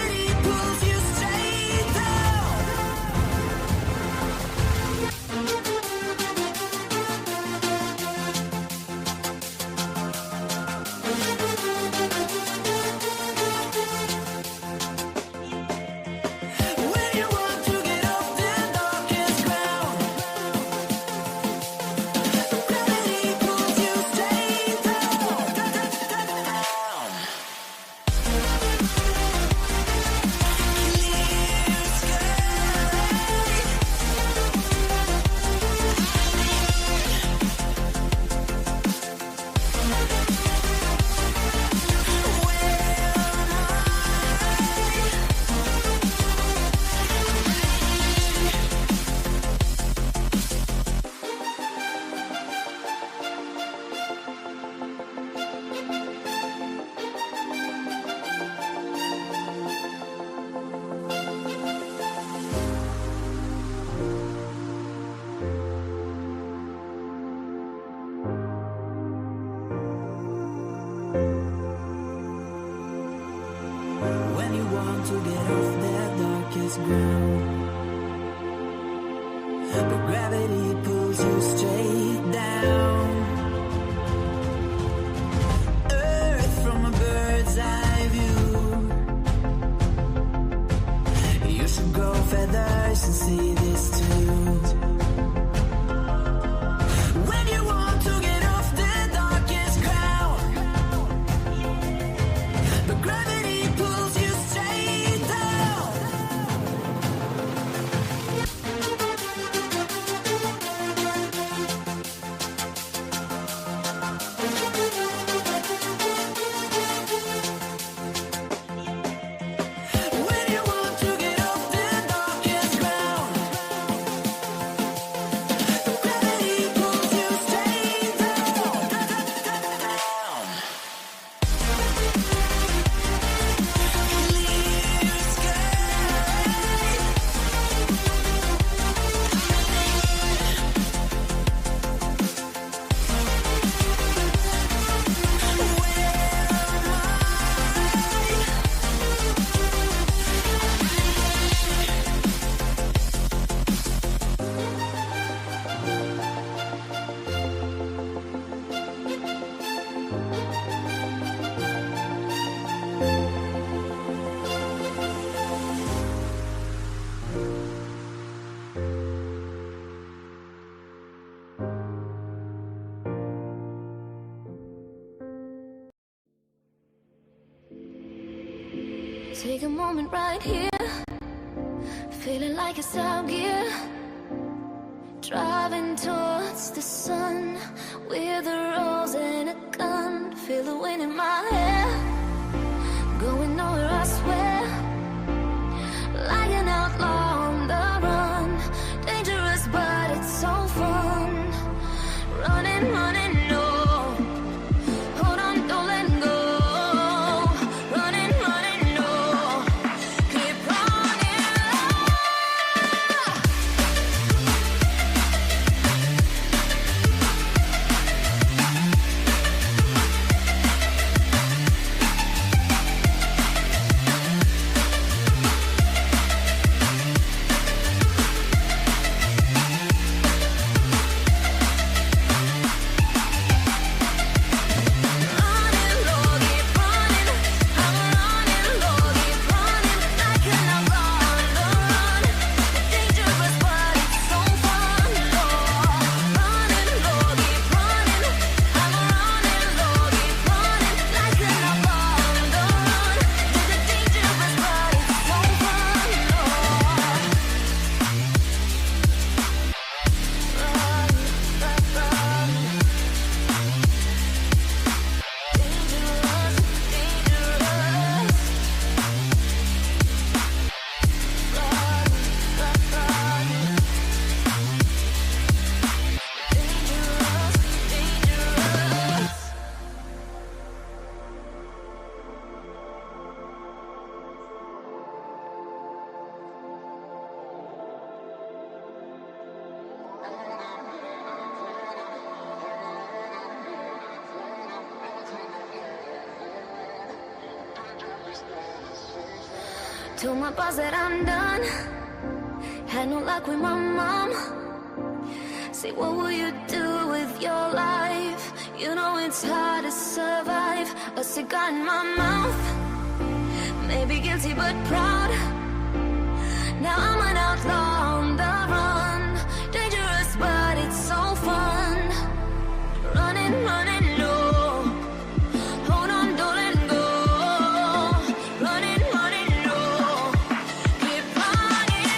you straight down. Earth from a bird's eye view. You should grow feathers and see this too. When you want to get off the darkest ground, but gravity pulls you straight down. When you want to get off the darkest ground, gravity pulls you straight down. Clear Take a moment right here, feeling like it's out gear. Driving towards the sun with a rose and a gun. Feel the wind in my hair, going nowhere I swear. Like an outlaw on the run, dangerous but it's so fun. Running, running, no. Hold on, don't let go. Running, running, no. Keep running. Told my boss that I'm done. Had no luck with my mom. Say, what will you do with your life? You know it's hard to survive. A cigar in my mouth. Maybe guilty but proud. Now I'm an outlaw on the run. Dangerous but it's so fun. Running, running, no. Hold on, don't let go. Running, running, no. Keep running.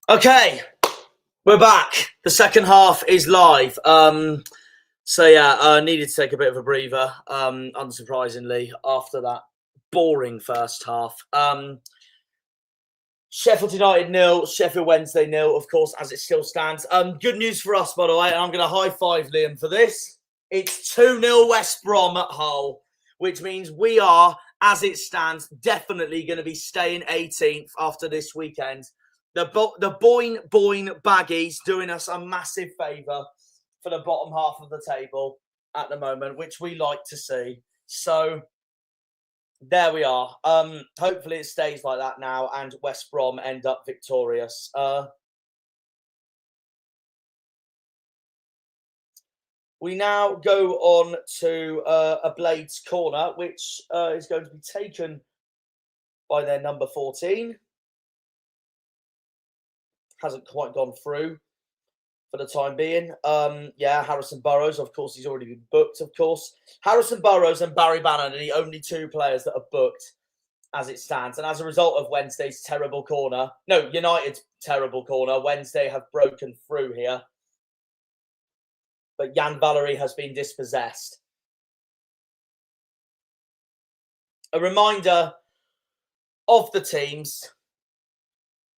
Okay, we're back. The second half is live. Needed to take a bit of a breather, unsurprisingly, after that boring first half. Sheffield United 0, Sheffield Wednesday 0, of course, as it still stands. Good news for us, by the way, and I'm going to high five Liam for this. It's 2-0 West Brom at Hull, which means we are, as it stands, definitely going to be staying 18th after this weekend. The Boyne Baggies doing us a massive favour for the bottom half of the table at the moment, which we like to see. So there we are. Hopefully it stays like that now and West Brom end up victorious. We now go on to a Blades corner, which is going to be taken by their number 14. Hasn't quite gone through for the time being. Harrison Burrows, of course, he's already been booked, of course. Harrison Burrows and Barry Bannon are the only two players that are booked as it stands. And as a result of Wednesday's United's terrible corner, Wednesday have broken through here. But Jan Valery has been dispossessed. A reminder of the teams.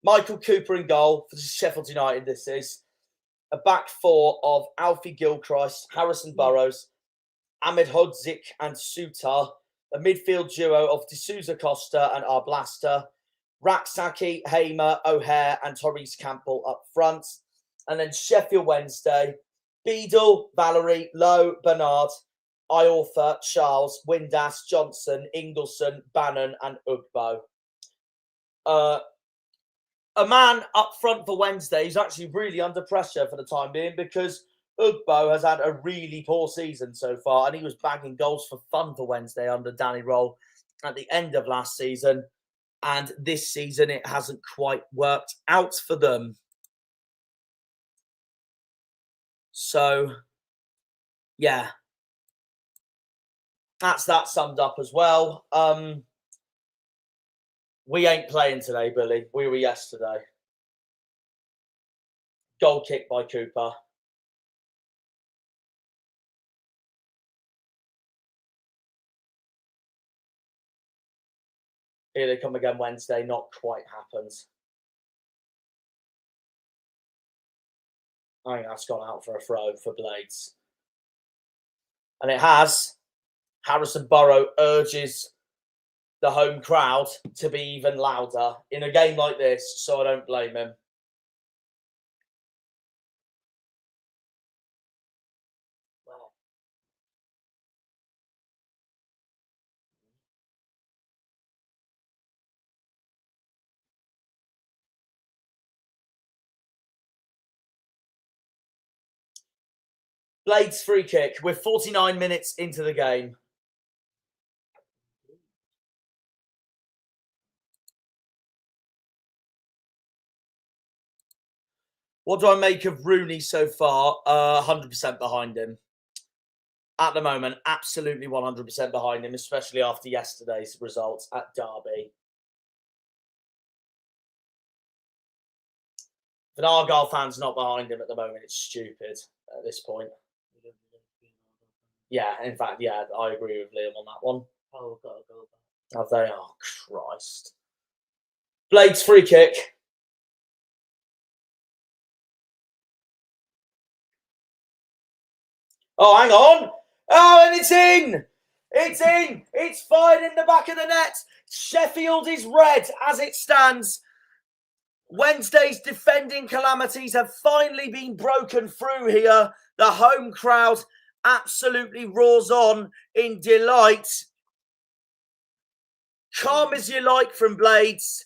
Michael Cooper in goal for Sheffield United, this is. A back four of Alfie Gilchrist, Harrison Burrows, Ahmed Hodzik and Sutar. A midfield duo of D'Souza Costa and Arblaster. Raksaki, Hamer, O'Hare and Therese Campbell up front. And then Sheffield Wednesday. Beadle, Valerie, Lowe, Bernard, Iorfa, Charles, Windass, Johnson, Ingleson, Bannon and Ugbo. A man up front for Wednesday is actually really under pressure for the time being because Ugbo has had a really poor season so far and he was bagging goals for fun for Wednesday under Danny Roll at the end of last season. And this season it hasn't quite worked out for them. So, yeah. That's that summed up as well. We ain't playing today, Billy. We were yesterday. Goal kick by Cooper. Here they come again Wednesday. Not quite happens. I think that's gone out for a throw for Blades. And it has. Harrison Burrow urges the home crowd to be even louder in a game like this, so I don't blame him. Wow. Blades free kick. We're 49 minutes into the game. What do I make of Rooney so far? 100% behind him. At the moment, absolutely 100% behind him, especially after yesterday's results at Derby. If an Argyle fan's not behind him at the moment, it's stupid at this point. Yeah, in fact, yeah, I agree with Liam on that one. Oh, gotta go back. Have they? Oh, Christ. Blades free kick. Oh, hang on. Oh, and it's in. It's in. It's fine in the back of the net. Sheffield is red as it stands. Wednesday's defending calamities have finally been broken through here. The home crowd absolutely roars on in delight. Calm as you like from Blades.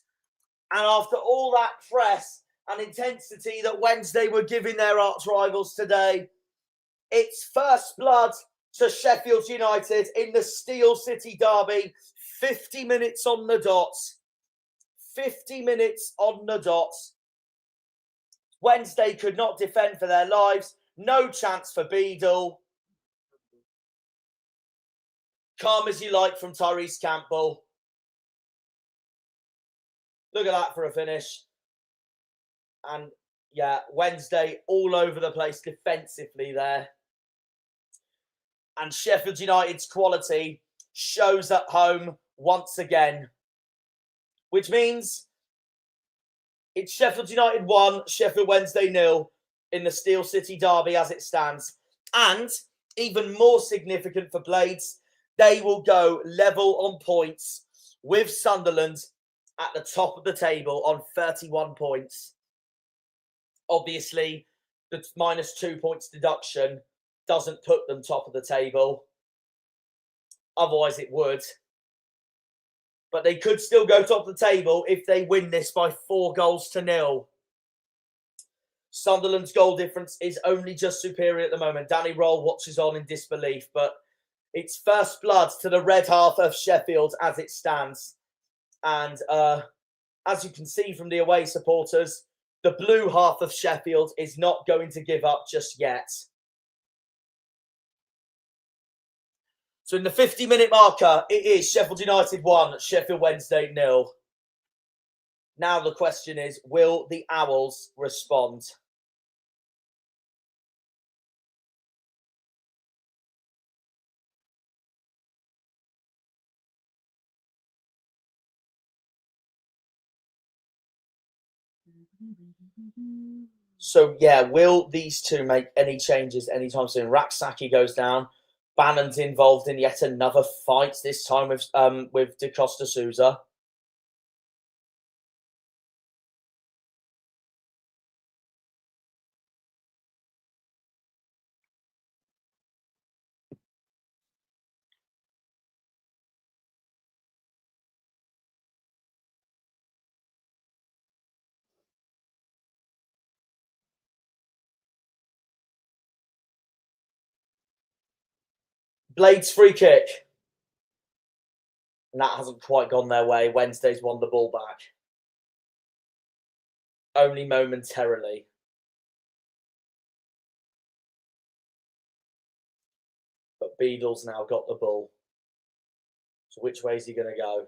And after all that press and intensity that Wednesday were giving their arch rivals today, it's first blood to Sheffield United in the Steel City derby. 50 minutes on the dot. 50 minutes on the dot. Wednesday could not defend for their lives. No chance for Beadle. Calm as you like from Therese Campbell. Look at that for a finish. And yeah, Wednesday all over the place defensively there. And Sheffield United's quality shows at home once again, which means it's Sheffield United 1, Sheffield Wednesday 0 in the Steel City derby as it stands. And even more significant for Blades, they will go level on points with Sunderland at the top of the table on 31 points. Obviously, the -2 points deduction doesn't put them top of the table. Otherwise, it would. But they could still go top of the table if they win this by 4-0. Sunderland's goal difference is only just superior at the moment. Danny Roll watches on in disbelief, but it's first blood to the red half of Sheffield as it stands. And as you can see from the away supporters, the blue half of Sheffield is not going to give up just yet. So in the 50-minute marker, it is Sheffield United 1, Sheffield Wednesday 0. Now the question is, will the Owls respond? So yeah, will these two make any changes anytime soon? Raksaki goes down. Bannon's involved in yet another fight, this time with De Costa Souza. Blades free kick. And that hasn't quite gone their way. Wednesday's won the ball back. Only momentarily. But Beadle's now got the ball. So which way is he going to go?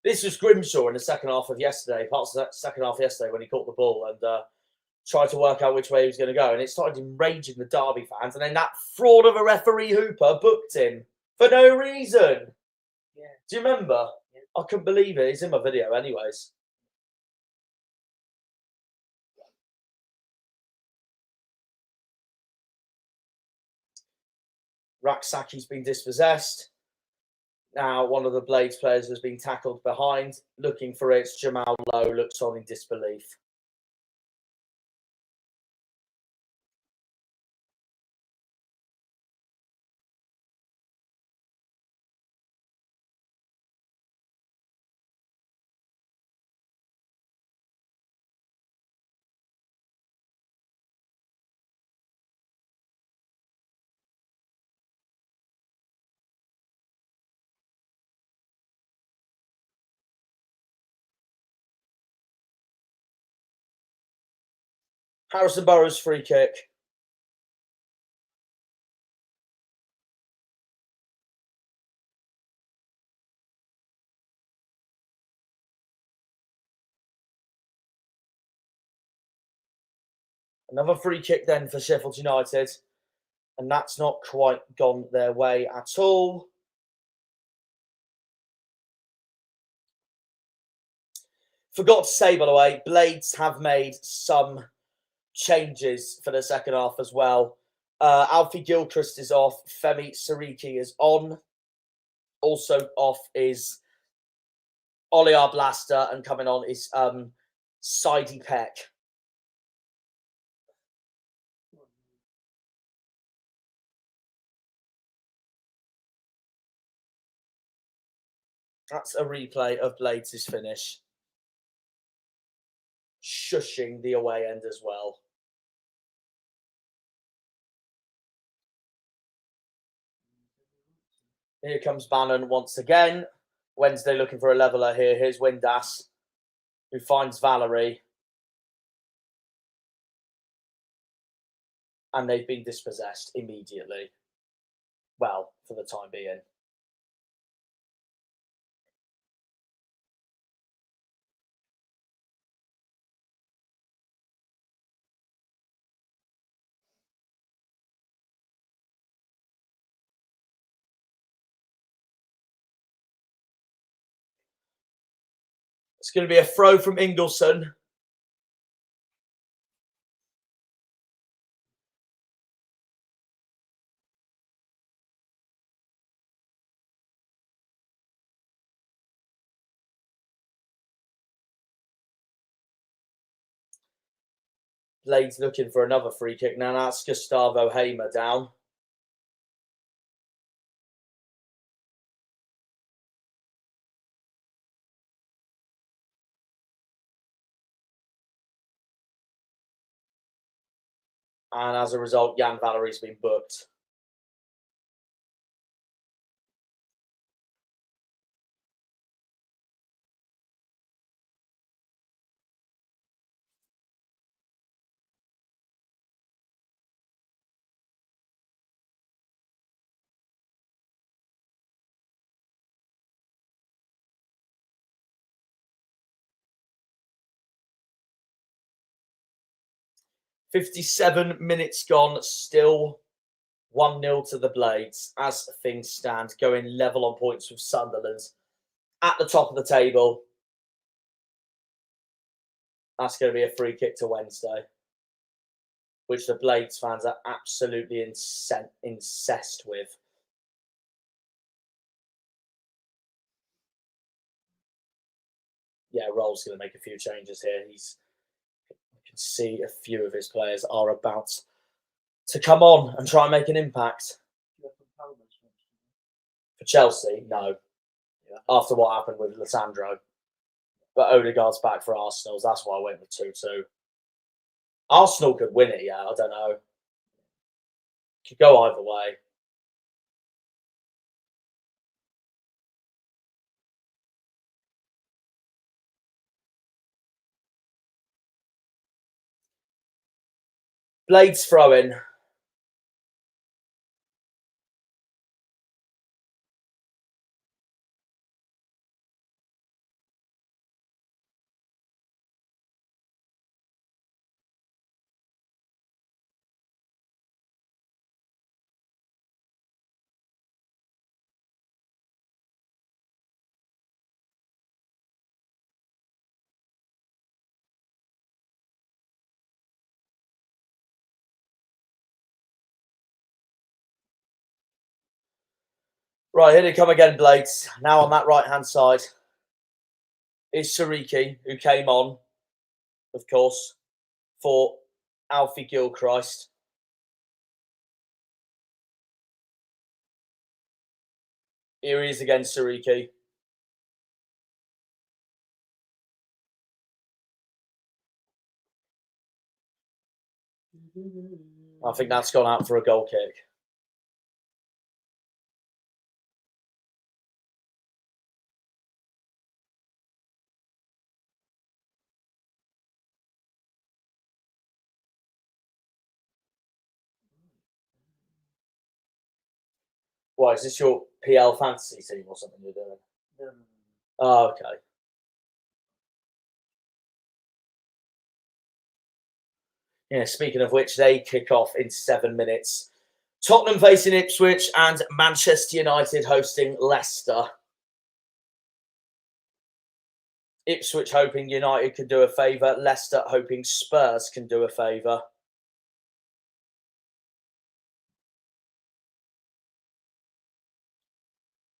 This was Grimshaw in the second half of yesterday, parts of that second half yesterday when he caught the ball and tried to work out which way he was going to go. And it started enraging the Derby fans. And then that fraud of a referee Hooper booked him for no reason. Yeah. Do you remember? Yeah. I couldn't believe it. It's in my video anyways. Raksaki's been dispossessed. Now, one of the Blades players has been tackled behind. Looking for it, Jamal Lowe looks on in disbelief. Harrison Burrows free kick. Another free kick then for Sheffield United. And that's not quite gone their way at all. Forgot to say, by the way, Blades have made some changes for the second half as well. Alfie Gilchrist is off. Femi Sariki is on. Also off is Oliar Blaster, and coming on is Sidey Peck. That's a replay of Blades' finish. Shushing the away end as well. Here comes Bannon once again. Wednesday looking for a leveller here. Here's Windass, who finds Valerie. And they've been dispossessed immediately. Well, for the time being. It's going to be a throw from Ingleson. Blades looking for another free kick. Now that's Gustavo Hamer down. And as a result, Jan Valerie's been booked. "57 minutes gone, still 1-0 to the Blades as things stand, going level on points with Sunderland at the top of the table. That's going to be a free kick to Wednesday, which the Blades fans are absolutely incensed with. Yeah, Roll's going to make a few changes here. You can see a few of his players are about to come on and try and make an impact. For Chelsea, no. Yeah. After what happened with Lissandro. But Odegaard's back for Arsenal. That's why I went with 2-2. Arsenal could win it, yeah. I don't know. Could go either way. Blades throw-in. Right, here they come again, Blades. Now on that right-hand side is Sariki, who came on, of course, for Alfie Gilchrist. Here he is again, Sariki. I think that's gone out for a goal kick. Why, is this your PL fantasy team or something you're doing? No. Oh, okay. Yeah, speaking of which, they kick off in 7 minutes. Tottenham facing Ipswich and Manchester United hosting Leicester. Ipswich hoping United can do a favour. Leicester hoping Spurs can do a favour.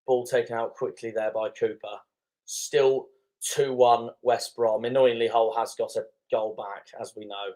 Ball taken out quickly there by Cooper. Still 2-1 West Brom. Annoyingly, Hull has got a goal back, as we know.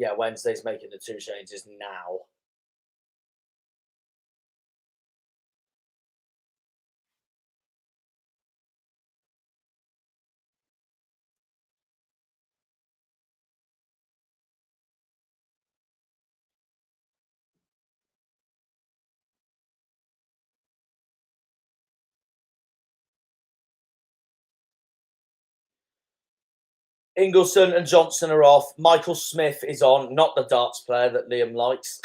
Yeah, Wednesday's making the 2 changes now. Ingleson and Johnson are off. Michael Smith is on, not the darts player that Liam likes.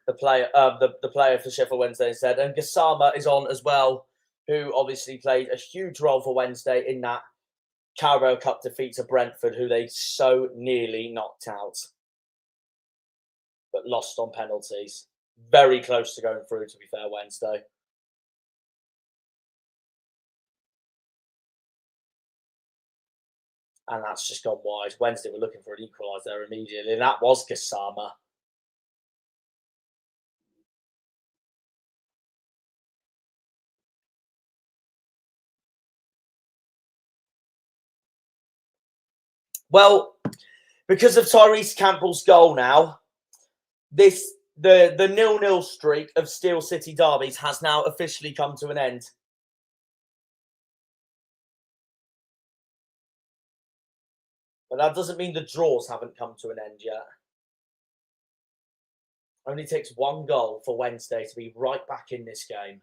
The player for Sheffield Wednesday instead. And Gassama is on as well, who obviously played a huge role for Wednesday in that Carabao Cup defeat to Brentford, who they so nearly knocked out, but lost on penalties. Very close to going through, to be fair, Wednesday. And that's just gone wide. Wednesday were looking for an equaliser there immediately, and that was Gassama. Well, because of Tyrese Campbell's goal now, the 0-0 streak of Steel City derbies has now officially come to an end. But that doesn't mean the draws haven't come to an end yet. Only takes one goal for Wednesday to be right back in this game.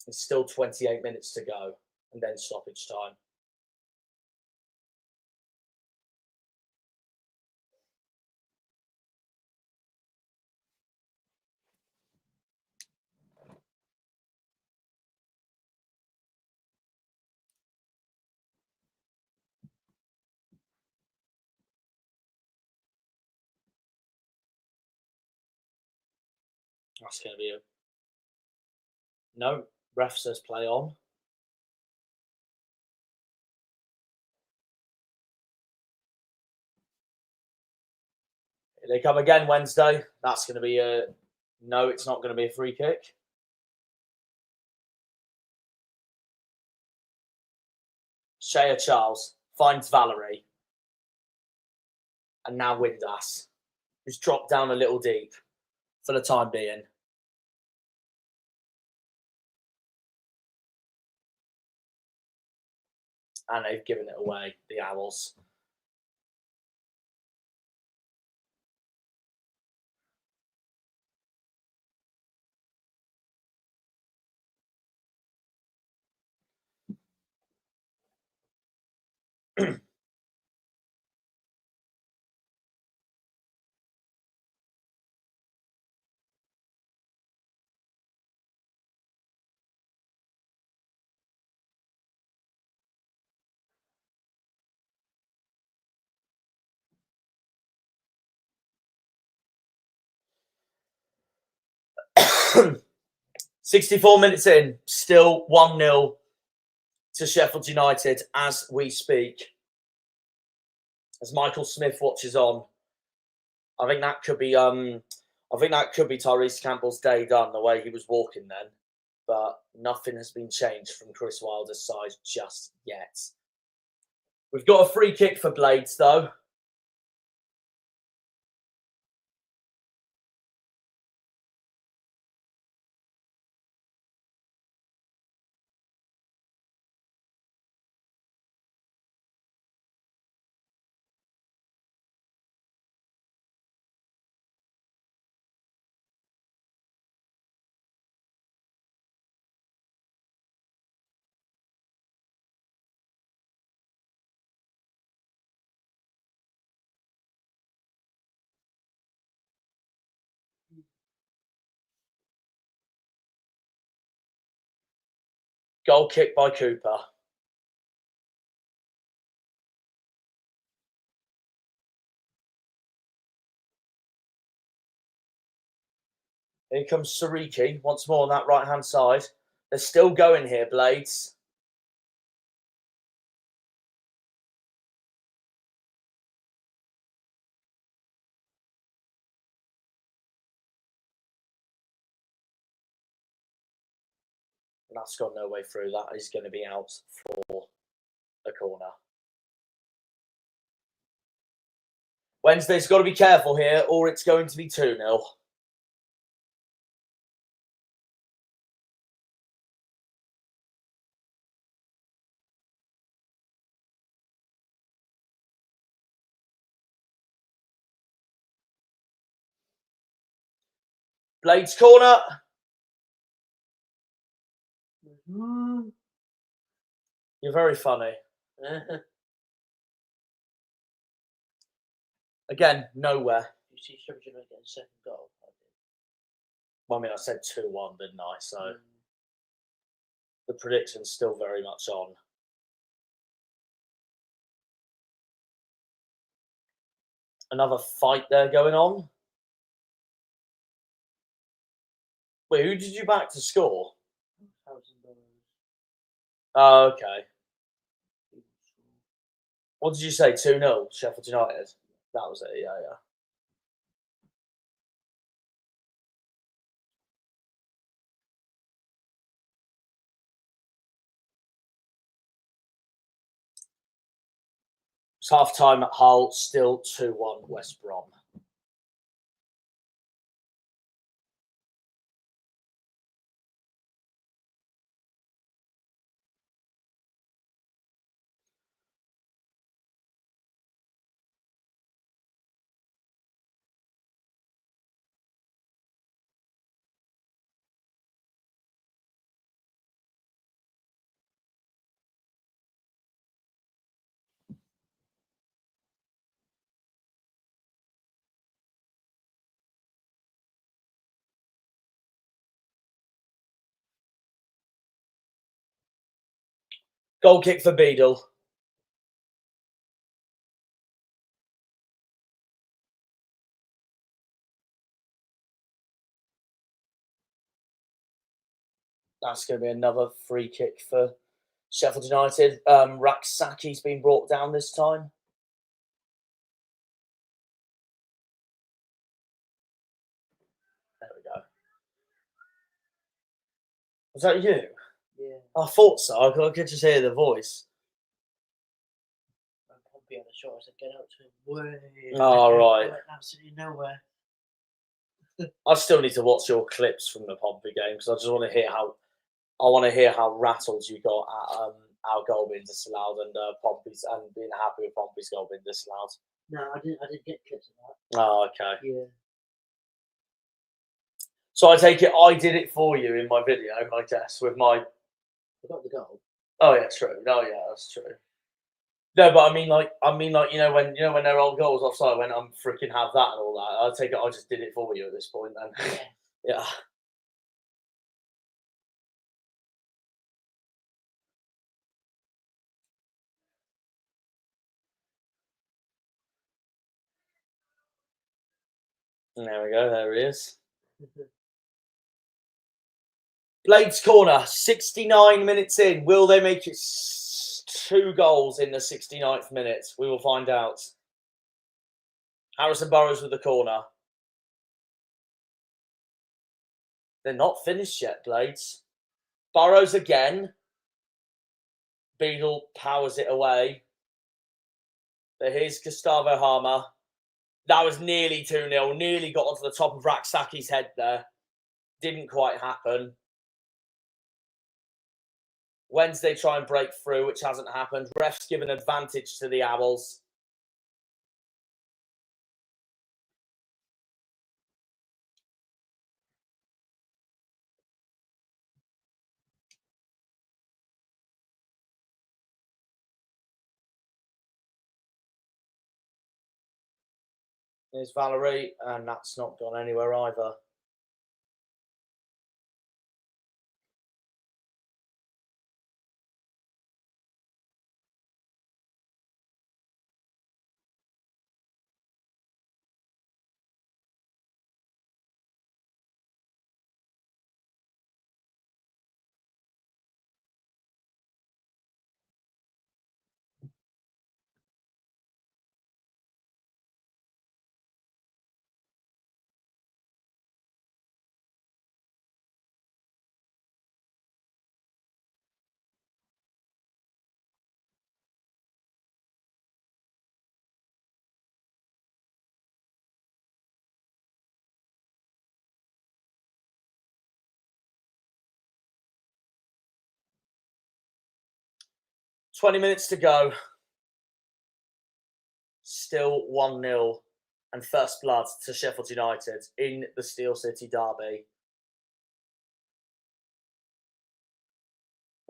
It's still 28 minutes to go, and then stoppage time. That's going to be a... No, ref says play on. Here they come again Wednesday. That's going to be a... No, it's not going to be a free kick. Shea Charles finds Valerie. And now Windass, who's dropped down a little deep for the time being. And they've given it away, the Owls. $64 minutes in, still 1-0 to Sheffield United as we speak. As Michael Smith watches on, I think that could be Tyrese Campbell's day done, the way he was walking then. But nothing has been changed from Chris Wilder's side just yet. We've got a free kick for Blades though. Goal kick by Cooper. Here comes Sariki once more on that right-hand side. They're still going here, Blades. And that's got no way through. That is going to be out for a corner. Wednesday's got to be careful here, or it's going to be 2-0. Blades corner. You're very funny. Again, nowhere. You see Sheffield United getting second goal. Well, I mean, I said 2-1, didn't I? So Mm. the prediction's still very much on. Another fight there going on. Wait, who did you back to score? $1,000. Oh, okay. What did you say? 2-0, Sheffield United? That was it, yeah. It's half time at Hull, still 2-1 West Brom. Goal kick for Beadle. That's going to be another free kick for Sheffield United. Raksaki's been brought down this time. There we go. Was that you? Yeah. I thought so. I could just hear the voice. And Pompey on the shot. I said, get out to him. Way. Oh, right. I went absolutely nowhere. I still need to watch your clips from the Pompey game because I just want to hear how rattled you got at our goal being disallowed and Pompey's and being happy with Pompey's goal being disallowed. No, I didn't get clips of Oh, okay. that. Yeah. So I take it I did it for you in my video, I guess, with my. I got the goal. Oh yeah, true. No, yeah, that's true. No, but I mean, like when their old goals offside, when I'm freaking have that and all that. I take it I just did it for you at this point, then. Yeah. There we go. There he is. Blades corner, 69 minutes in. Will they make it 2 goals in the 69th minute? We will find out. Harrison Burrows with the corner. They're not finished yet, Blades. Burrows again. Beadle powers it away. But here's Gustavo Harmer. That was nearly 2-0. Nearly got onto the top of Raksaki's head there. Didn't quite happen. Wednesday try and break through, which hasn't happened. Ref's given advantage to the Owls. There's Valerie, and that's not gone anywhere either. "20 minutes to go. Still 1-0 and first blood to Sheffield United in the Steel City derby.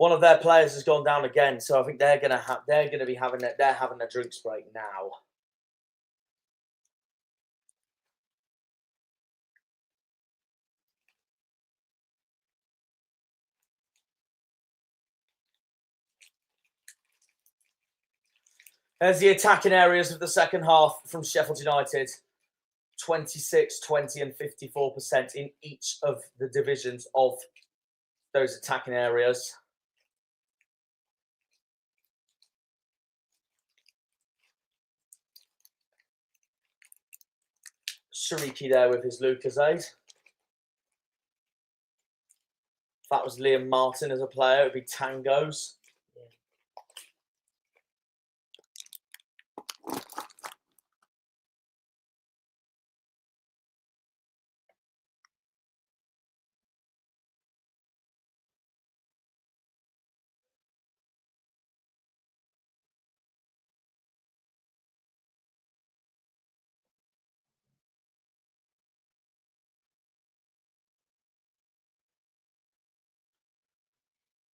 One of their players has gone down again, so I think they're going to be having a drinks break now. There's the attacking areas of the second half from Sheffield United. 26, 20 and 54% in each of the divisions of those attacking areas. Shariki there with his Lucasade. If that was Liam Martin as a player, it would be Tangos.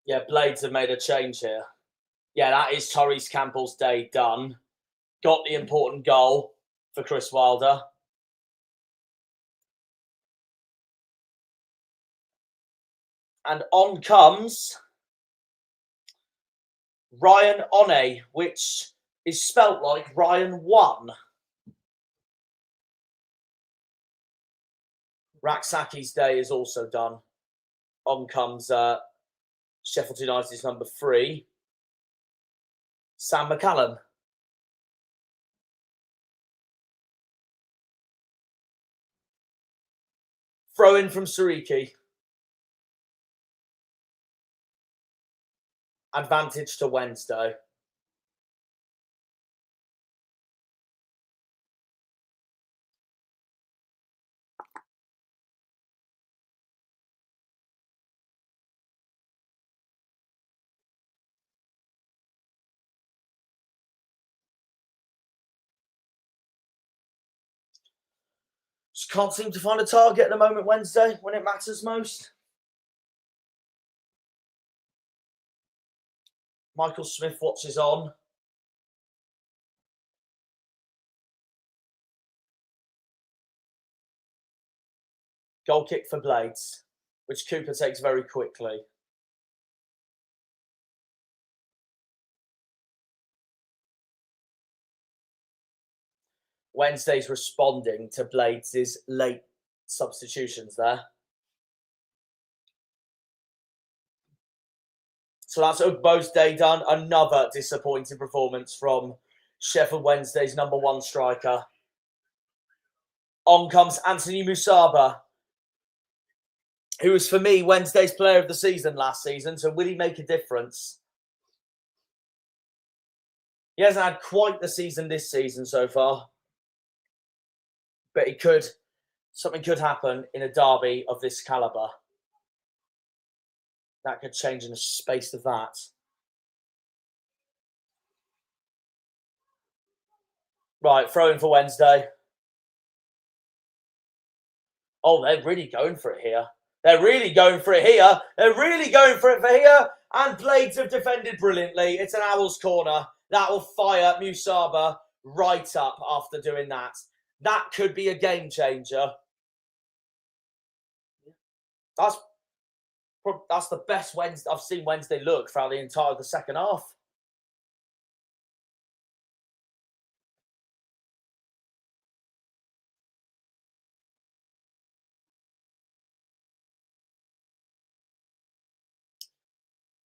Yeah, Blades have made a change here. Yeah, that is Tyrese Campbell's day done. Got the important goal for Chris Wilder. And on comes Ryan One, which is spelt like Ryan 1. Raksaki's day is also done. On comes Sheffield United's number 3, Sam McCallum. Throw in from Siriki. Advantage to Wednesday. Just can't seem to find a target at the moment, Wednesday, when it matters most. Michael Smith watches on. Goal kick for Blades, which Cooper takes very quickly. Wednesday's responding to Blades' late substitutions there. So that's Ugbo's day done. Another disappointing performance from Sheffield Wednesday's number 1 striker. On comes Anthony Musaba, who was, for me, Wednesday's player of the season last season. So will he make a difference? He hasn't had quite the season this season so far. But he could. Something could happen in a derby of this calibre. That could change in the space of that. Right, throw in for Wednesday. Oh, they're really going for it here. They're really going for it here. They're really going for it for here. And Blades have defended brilliantly. It's an Owls corner. That will fire Musaba right up after doing that. That could be a game changer. That's the best Wednesday I've seen Wednesday look throughout the entire of the second half.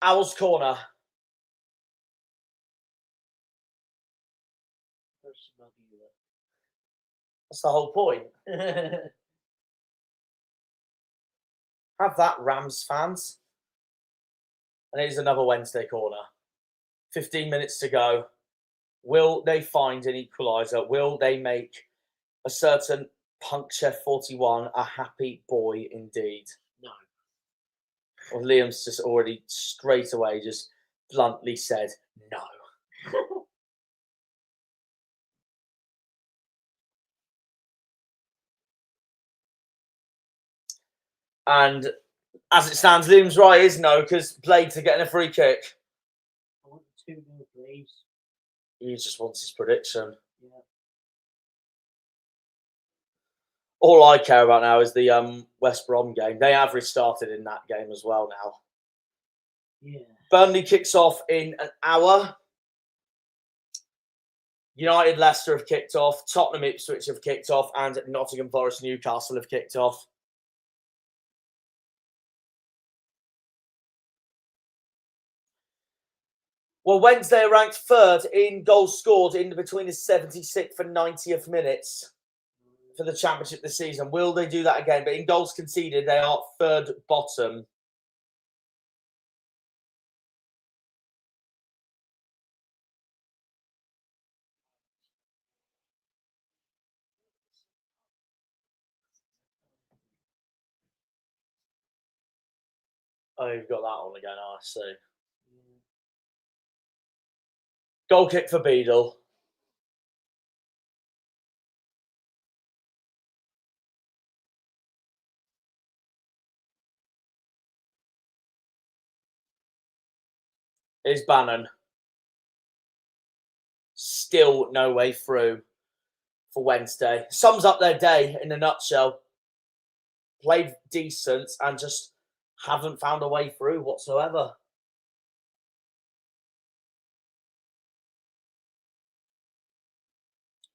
Owls corner. That's the whole point. Have that, Rams fans. And here's another Wednesday corner. 15 minutes to go. Will they find an equaliser? Will they make a certain Punk Chef 41 a happy boy indeed? No. Well, Liam's just already straight away just bluntly said no. And As it stands, Liam's right, is no, because Blades are getting a free kick. I want 2-0, please. He just wants his prediction. Yeah. All I care about now is the West Brom game. They have restarted in that game as well now. Yeah. Burnley kicks off in an hour. United, Leicester have kicked off. Tottenham, Ipswich have kicked off. And Nottingham Forest, Newcastle have kicked off. Well, Wednesday ranked third in goals scored in between the 76th and 90th minutes for the championship this season. Will they do that again? But in goals conceded, they are third bottom. Oh, you've got that on again, I see. Goal kick for Beadle. Is Bannon. Still no way through for Wednesday. Sums up their day in a nutshell. Played decent and just haven't found a way through whatsoever.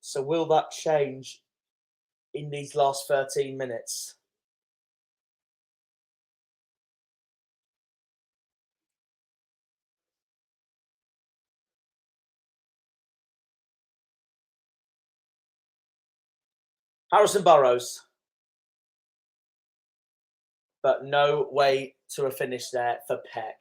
So will that change in these last 13 minutes? Harrison Burrows. But no way to a finish there for Peck.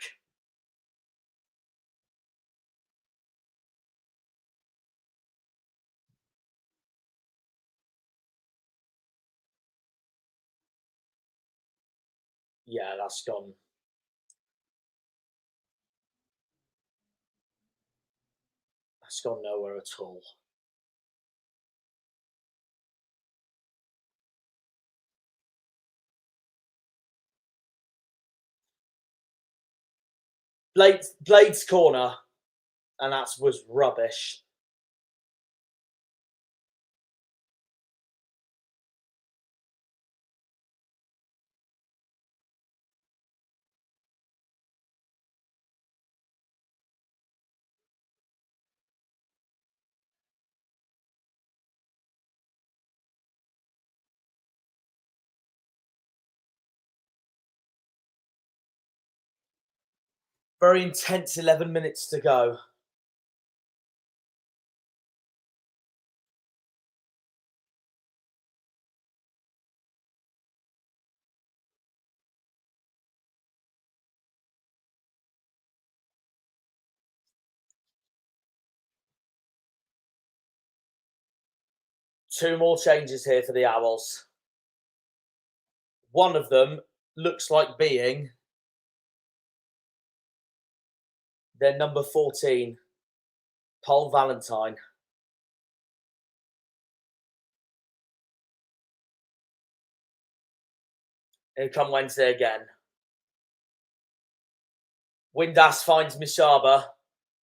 Yeah, that's gone. That's gone nowhere at all. Blades corner, and that was rubbish. Very intense 11 minutes to go. Two more changes here for the Owls. One of them looks like being their number 14, Paul Valentine. Here come Wednesday again. Windass finds Misaba.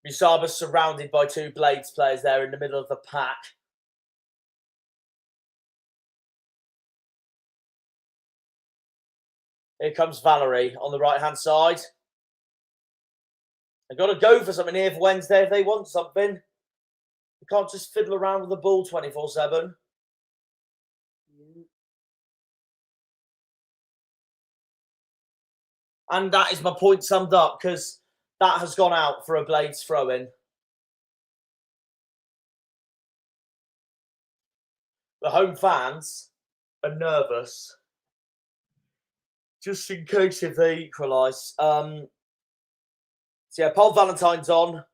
Misaba's surrounded by two Blades players there in the middle of the pack. Here comes Valerie on the right-hand side. They've got to go for something here for Wednesday if they want something. You can't just fiddle around with the ball 24/7. And that is my point summed up, because that has gone out for a Blades throw-in. The home fans are nervous, just in case if they equalise. So yeah, Paul Valentine's on.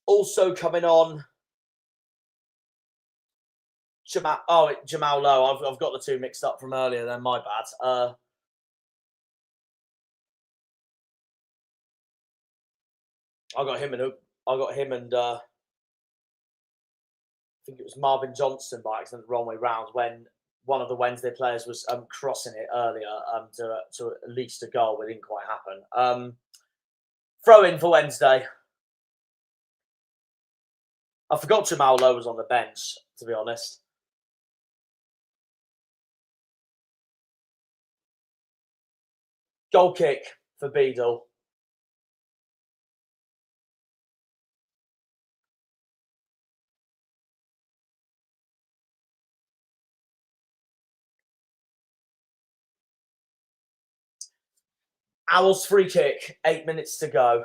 Also coming on, Jamal Lowe. I've got the two mixed up from earlier. Then my bad. I got him and think it was Marvin Johnson by accident the wrong way round when one of the Wednesday players was crossing it earlier to at least a goal. It didn't quite happen. Throw in for Wednesday. I forgot Jamal Lowe was on the bench, to be honest. Goal kick for Beadle. Owls free kick, 8 minutes to go.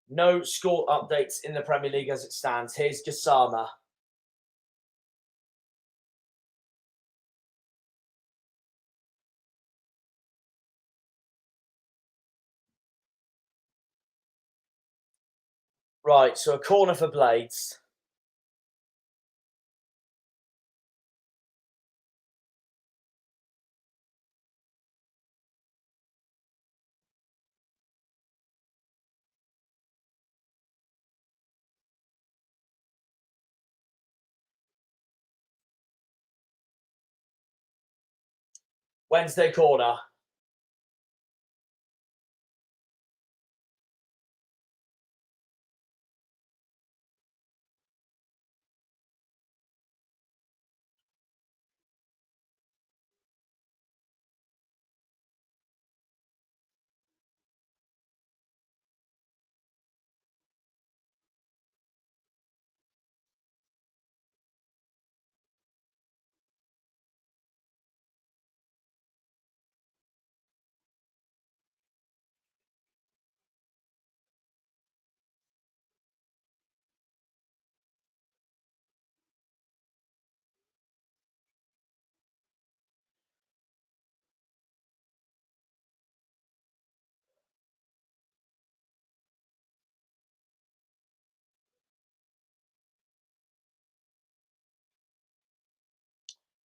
No score updates in the Premier League as it stands. Here's Gassama. Right, so a corner for Blades. Wednesday corner.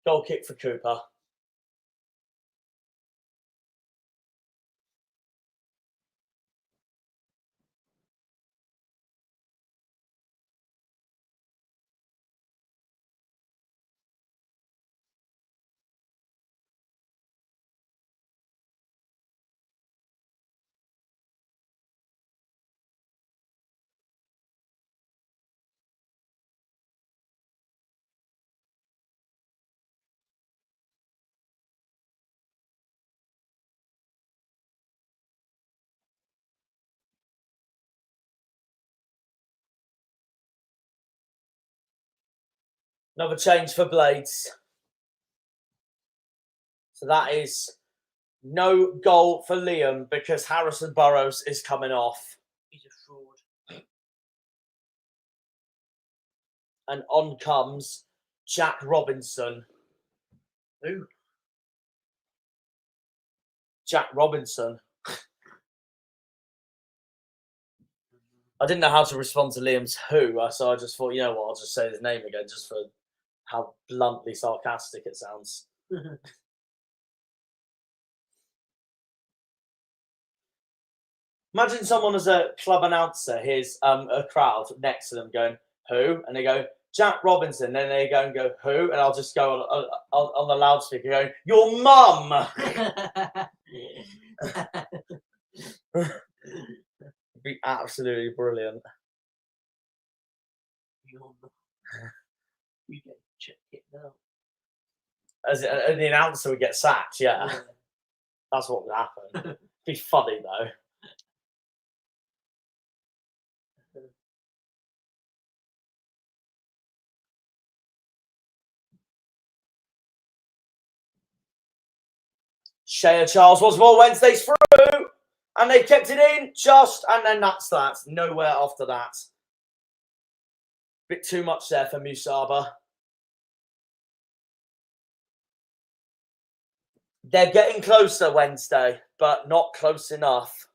Goal kick for Cooper. Another change for Blades. So that is no goal for Liam because Harrison Burrows is coming off. He's a fraud. And on comes Jack Robinson. Who? Jack Robinson. I didn't know how to respond to Liam's who, so I just thought, you know what, I'll just say his name again just for how bluntly sarcastic it sounds. Imagine someone as a club announcer hears a crowd next to them going, who? And they go, Jack Robinson. Then they go and go, who? And I'll just go on the loudspeaker going, your mum! It'd be absolutely brilliant. You get check it now. As the announcer would get sacked, yeah. That's what would happen. It'd be funny, though. Shea Charles was more Wednesdays through, and they kept it in just, and then that's that. Nowhere after that. Bit too much there for Musaba. They're getting closer Wednesday, but not close enough.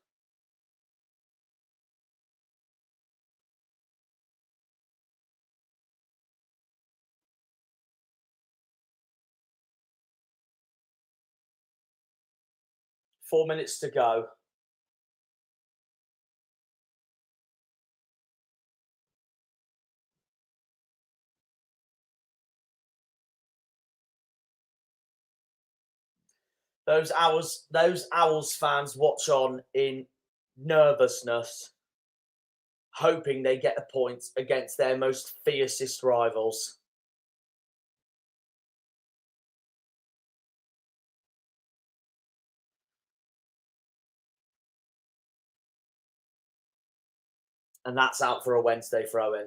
4 minutes to go. Those Owls fans watch on in nervousness, hoping they get a point against their most fiercest rivals. And that's out for a Wednesday throw-in.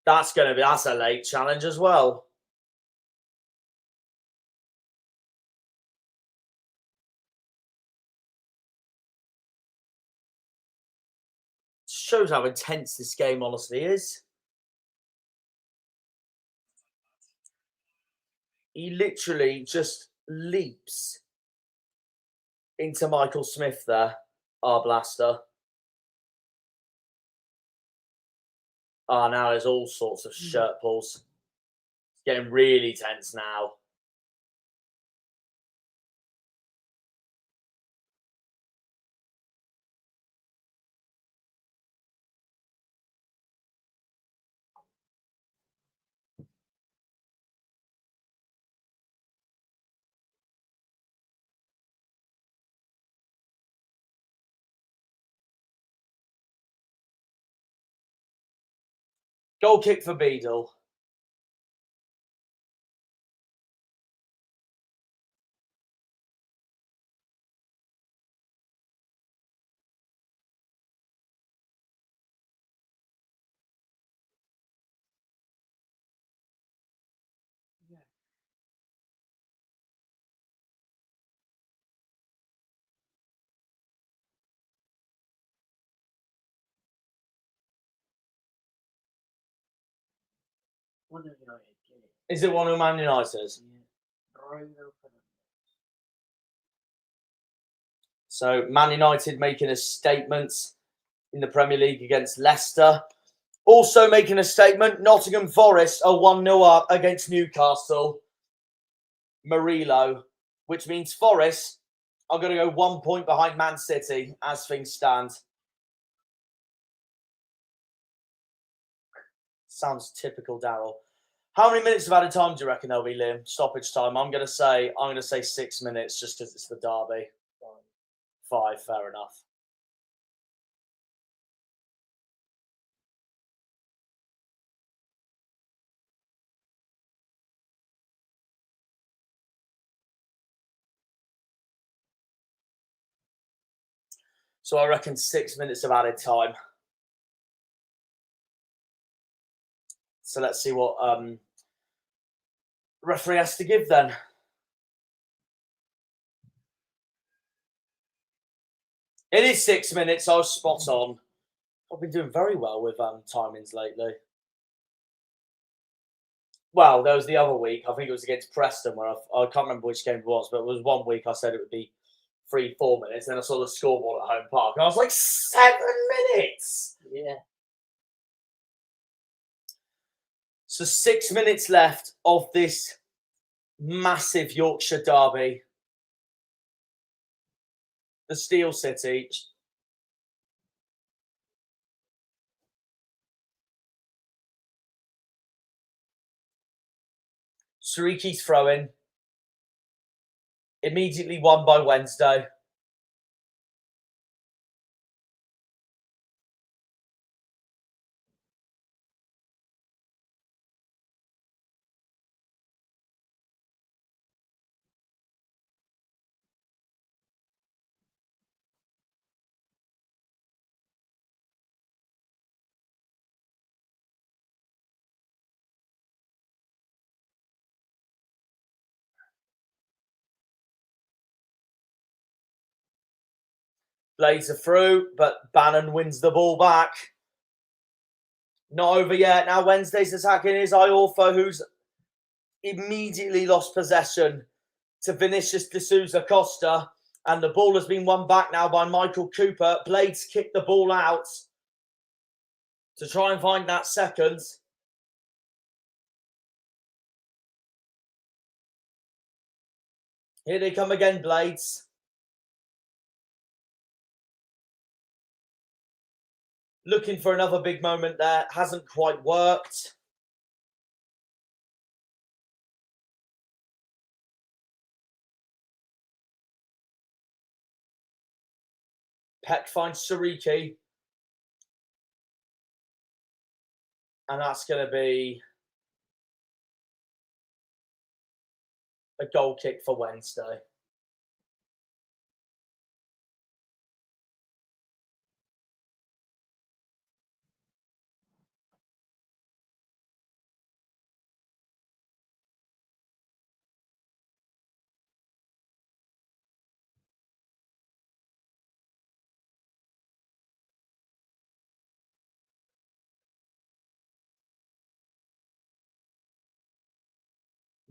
That's a late challenge as well. Shows how intense this game honestly is. He literally just leaps into Michael Smith there, our blaster. Now there's all sorts of shirt pulls. It's getting really tense now. Goal kick for Beadle. Is it one of Man United's? So Man United making a statement in the Premier League against Leicester. Also making a statement, Nottingham Forest are 1-0 up against Newcastle. Murillo, which means Forest are going to go 1 point behind Man City as things stand. Sounds typical Daryl. How many minutes of added time do you reckon there'll be, Liam? Stoppage time. I'm going to say 6 minutes just because it's the derby. 5, fair enough. So I reckon 6 minutes of added time. So let's see what referee has to give then. It is 6 minutes. I was spot on. I've been doing very well with timings lately. Well, there was the other week. I think it was against Preston where I can't remember which game it was, but it was 1 week I said it would be 3-4 minutes. Then I saw the scoreboard at home park and I was like, 7 minutes. Yeah. So 6 minutes left of this massive Yorkshire derby. The Steel City. Suriki's throw-in. Immediately won by Wednesday. Blades are through, but Bannon wins the ball back. Not over yet. Now Wednesday's attacking is Iorfa, who's immediately lost possession to Vinicius de Souza Costa. And the ball has been won back now by Michael Cooper. Blades kick the ball out to try and find that second. Here they come again, Blades. Looking for another big moment there. Hasn't quite worked. Peck finds Sariki. And that's going to be a goal kick for Wednesday.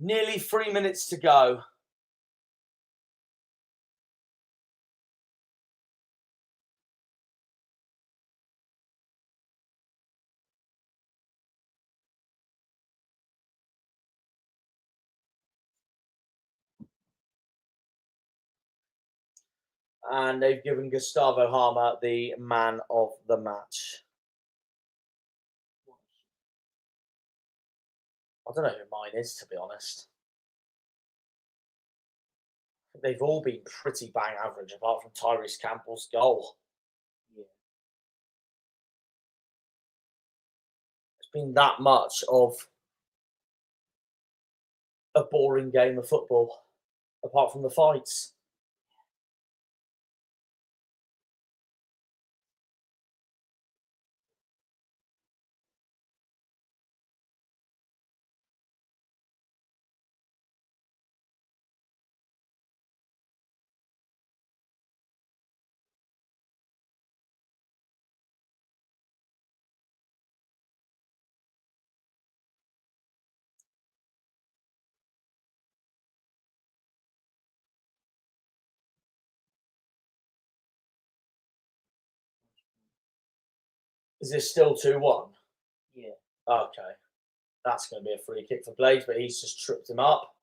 Nearly 3 minutes to go. And they've given Gustavo Harmer the man of the match. I don't know who mine is, to be honest. They've all been pretty bang average, apart from Tyrese Campbell's goal. Yeah. It's been that much of a boring game of football, apart from the fights. Is this still 2-1? Yeah. Okay. That's going to be a free kick for Blades, but he's just tripped him up.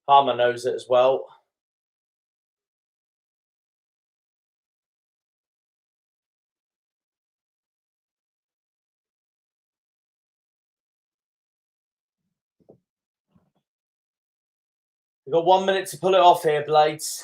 Harmer knows it as well. We've got 1 minute to pull it off here, Blades.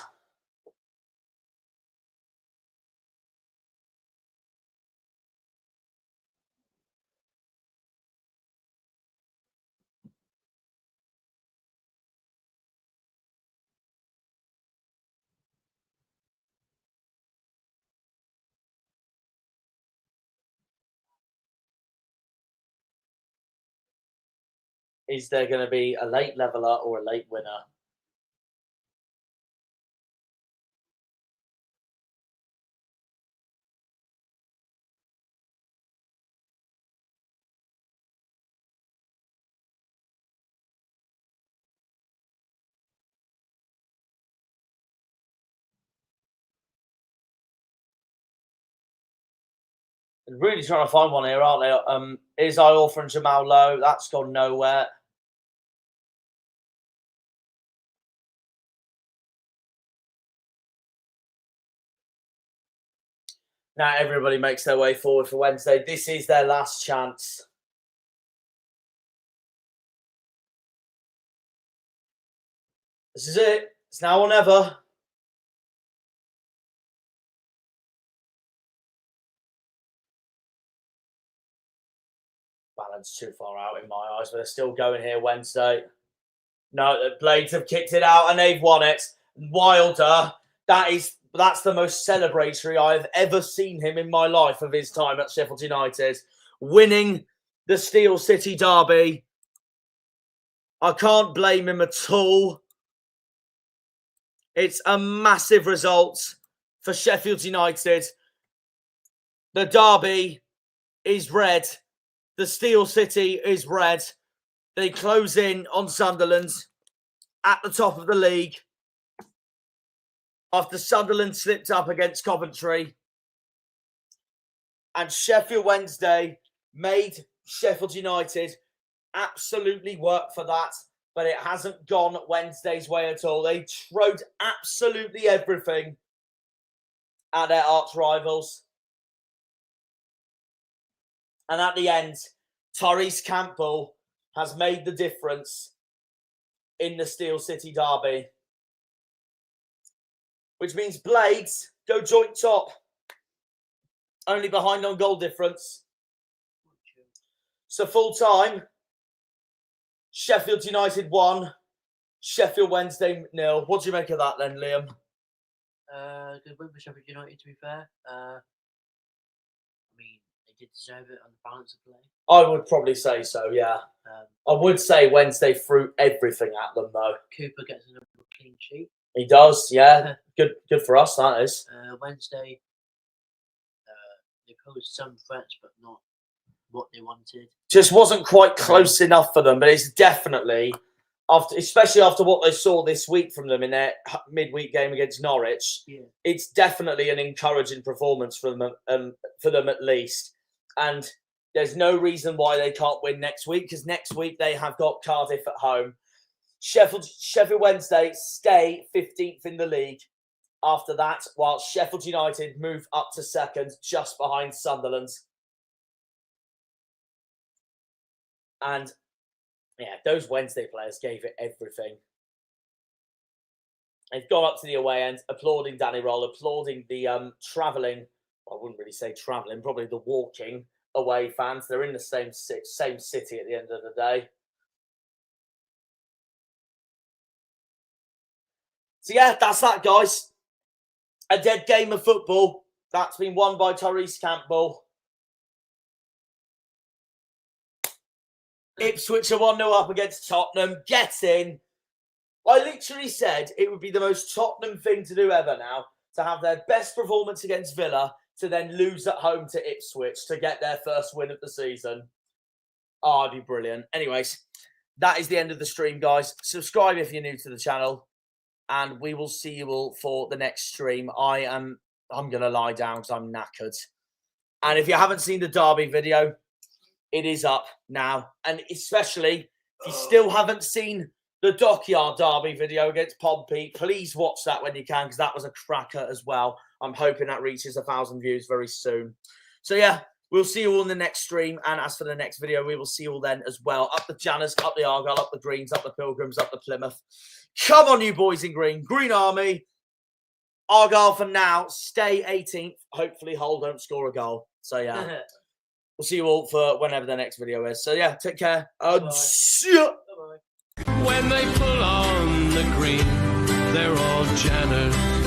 Is there going to be a late leveller or a late winner? Really trying to find one here, aren't they? Is Iorfa and Jamal Lowe? That's gone nowhere. Now everybody makes their way forward for Wednesday. This is their last chance. This is it. It's now or never. Balance too far out in my eyes, but they're still going here Wednesday. No, the Blades have kicked it out and they've won it. Wilder, that is but that's the most celebratory I've ever seen him in my life of his time at Sheffield United. Winning the Steel City derby. I can't blame him at all. It's a massive result for Sheffield United. The derby is red. The Steel City is red. They close in on Sunderland at the top of the league after Sunderland slipped up against Coventry. And Sheffield Wednesday made Sheffield United absolutely work for that, but it hasn't gone Wednesday's way at all. They throwed absolutely everything at their arch rivals. And at the end, Tyrese Campbell has made the difference in the Steel City derby. Which means Blades go joint top. Only behind on goal difference. So full time, Sheffield United 1, Sheffield Wednesday 0. What do you make of that then, Liam? Good win for Sheffield United, to be fair. I mean, they did deserve it on the balance of play. I would probably say so, yeah. I would say Wednesday threw everything at them, though. Cooper gets another clean sheet. He does, yeah. Good for us, that is. Wednesday, they posed some threats, but not what they wanted. Just wasn't quite close enough for them, but it's definitely, especially after what they saw this week from them in their midweek game against Norwich, it's definitely an encouraging performance for them at least. And there's no reason why they can't win next week, because next week they have got Cardiff at home. Sheffield Wednesday stay 15th in the league after that, while Sheffield United move up to second, just behind Sunderland. And yeah, those Wednesday players gave it everything. They've gone up to the away end, applauding Danny Roll, applauding the travelling, I wouldn't really say travelling, probably the walking away fans. They're in the same city at the end of the day. So yeah, that's that, guys. A dead game of football. That's been won by Tyrese Campbell. Ipswich are 1-0 up against Tottenham. Get in. I literally said it would be the most Tottenham thing to do ever now, to have their best performance against Villa, to then lose at home to Ipswich to get their first win of the season. Oh, it'd be brilliant. Anyways, that is the end of the stream, guys. Subscribe if you're new to the channel, and we will see you all for the next stream. I'm going to lie down because I'm knackered. And if you haven't seen the Derby video, it is up now. And especially if you still haven't seen the Dockyard Derby video against Pompey, please watch that when you can, because that was a cracker as well. I'm hoping that reaches 1,000 views very soon. So yeah, we'll see you all in the next stream. And as for the next video, we will see you all then as well. Up the Janners, up the Argyle, up the Greens, up the Pilgrims, up the Plymouth. Come on, you boys in green. Green Army. Argyle for now. Stay 18th. Hopefully Hull don't score a goal. So yeah. We'll see you all for whenever the next video is. So yeah, take care. See ya. When they pull on the green, they're all Janners.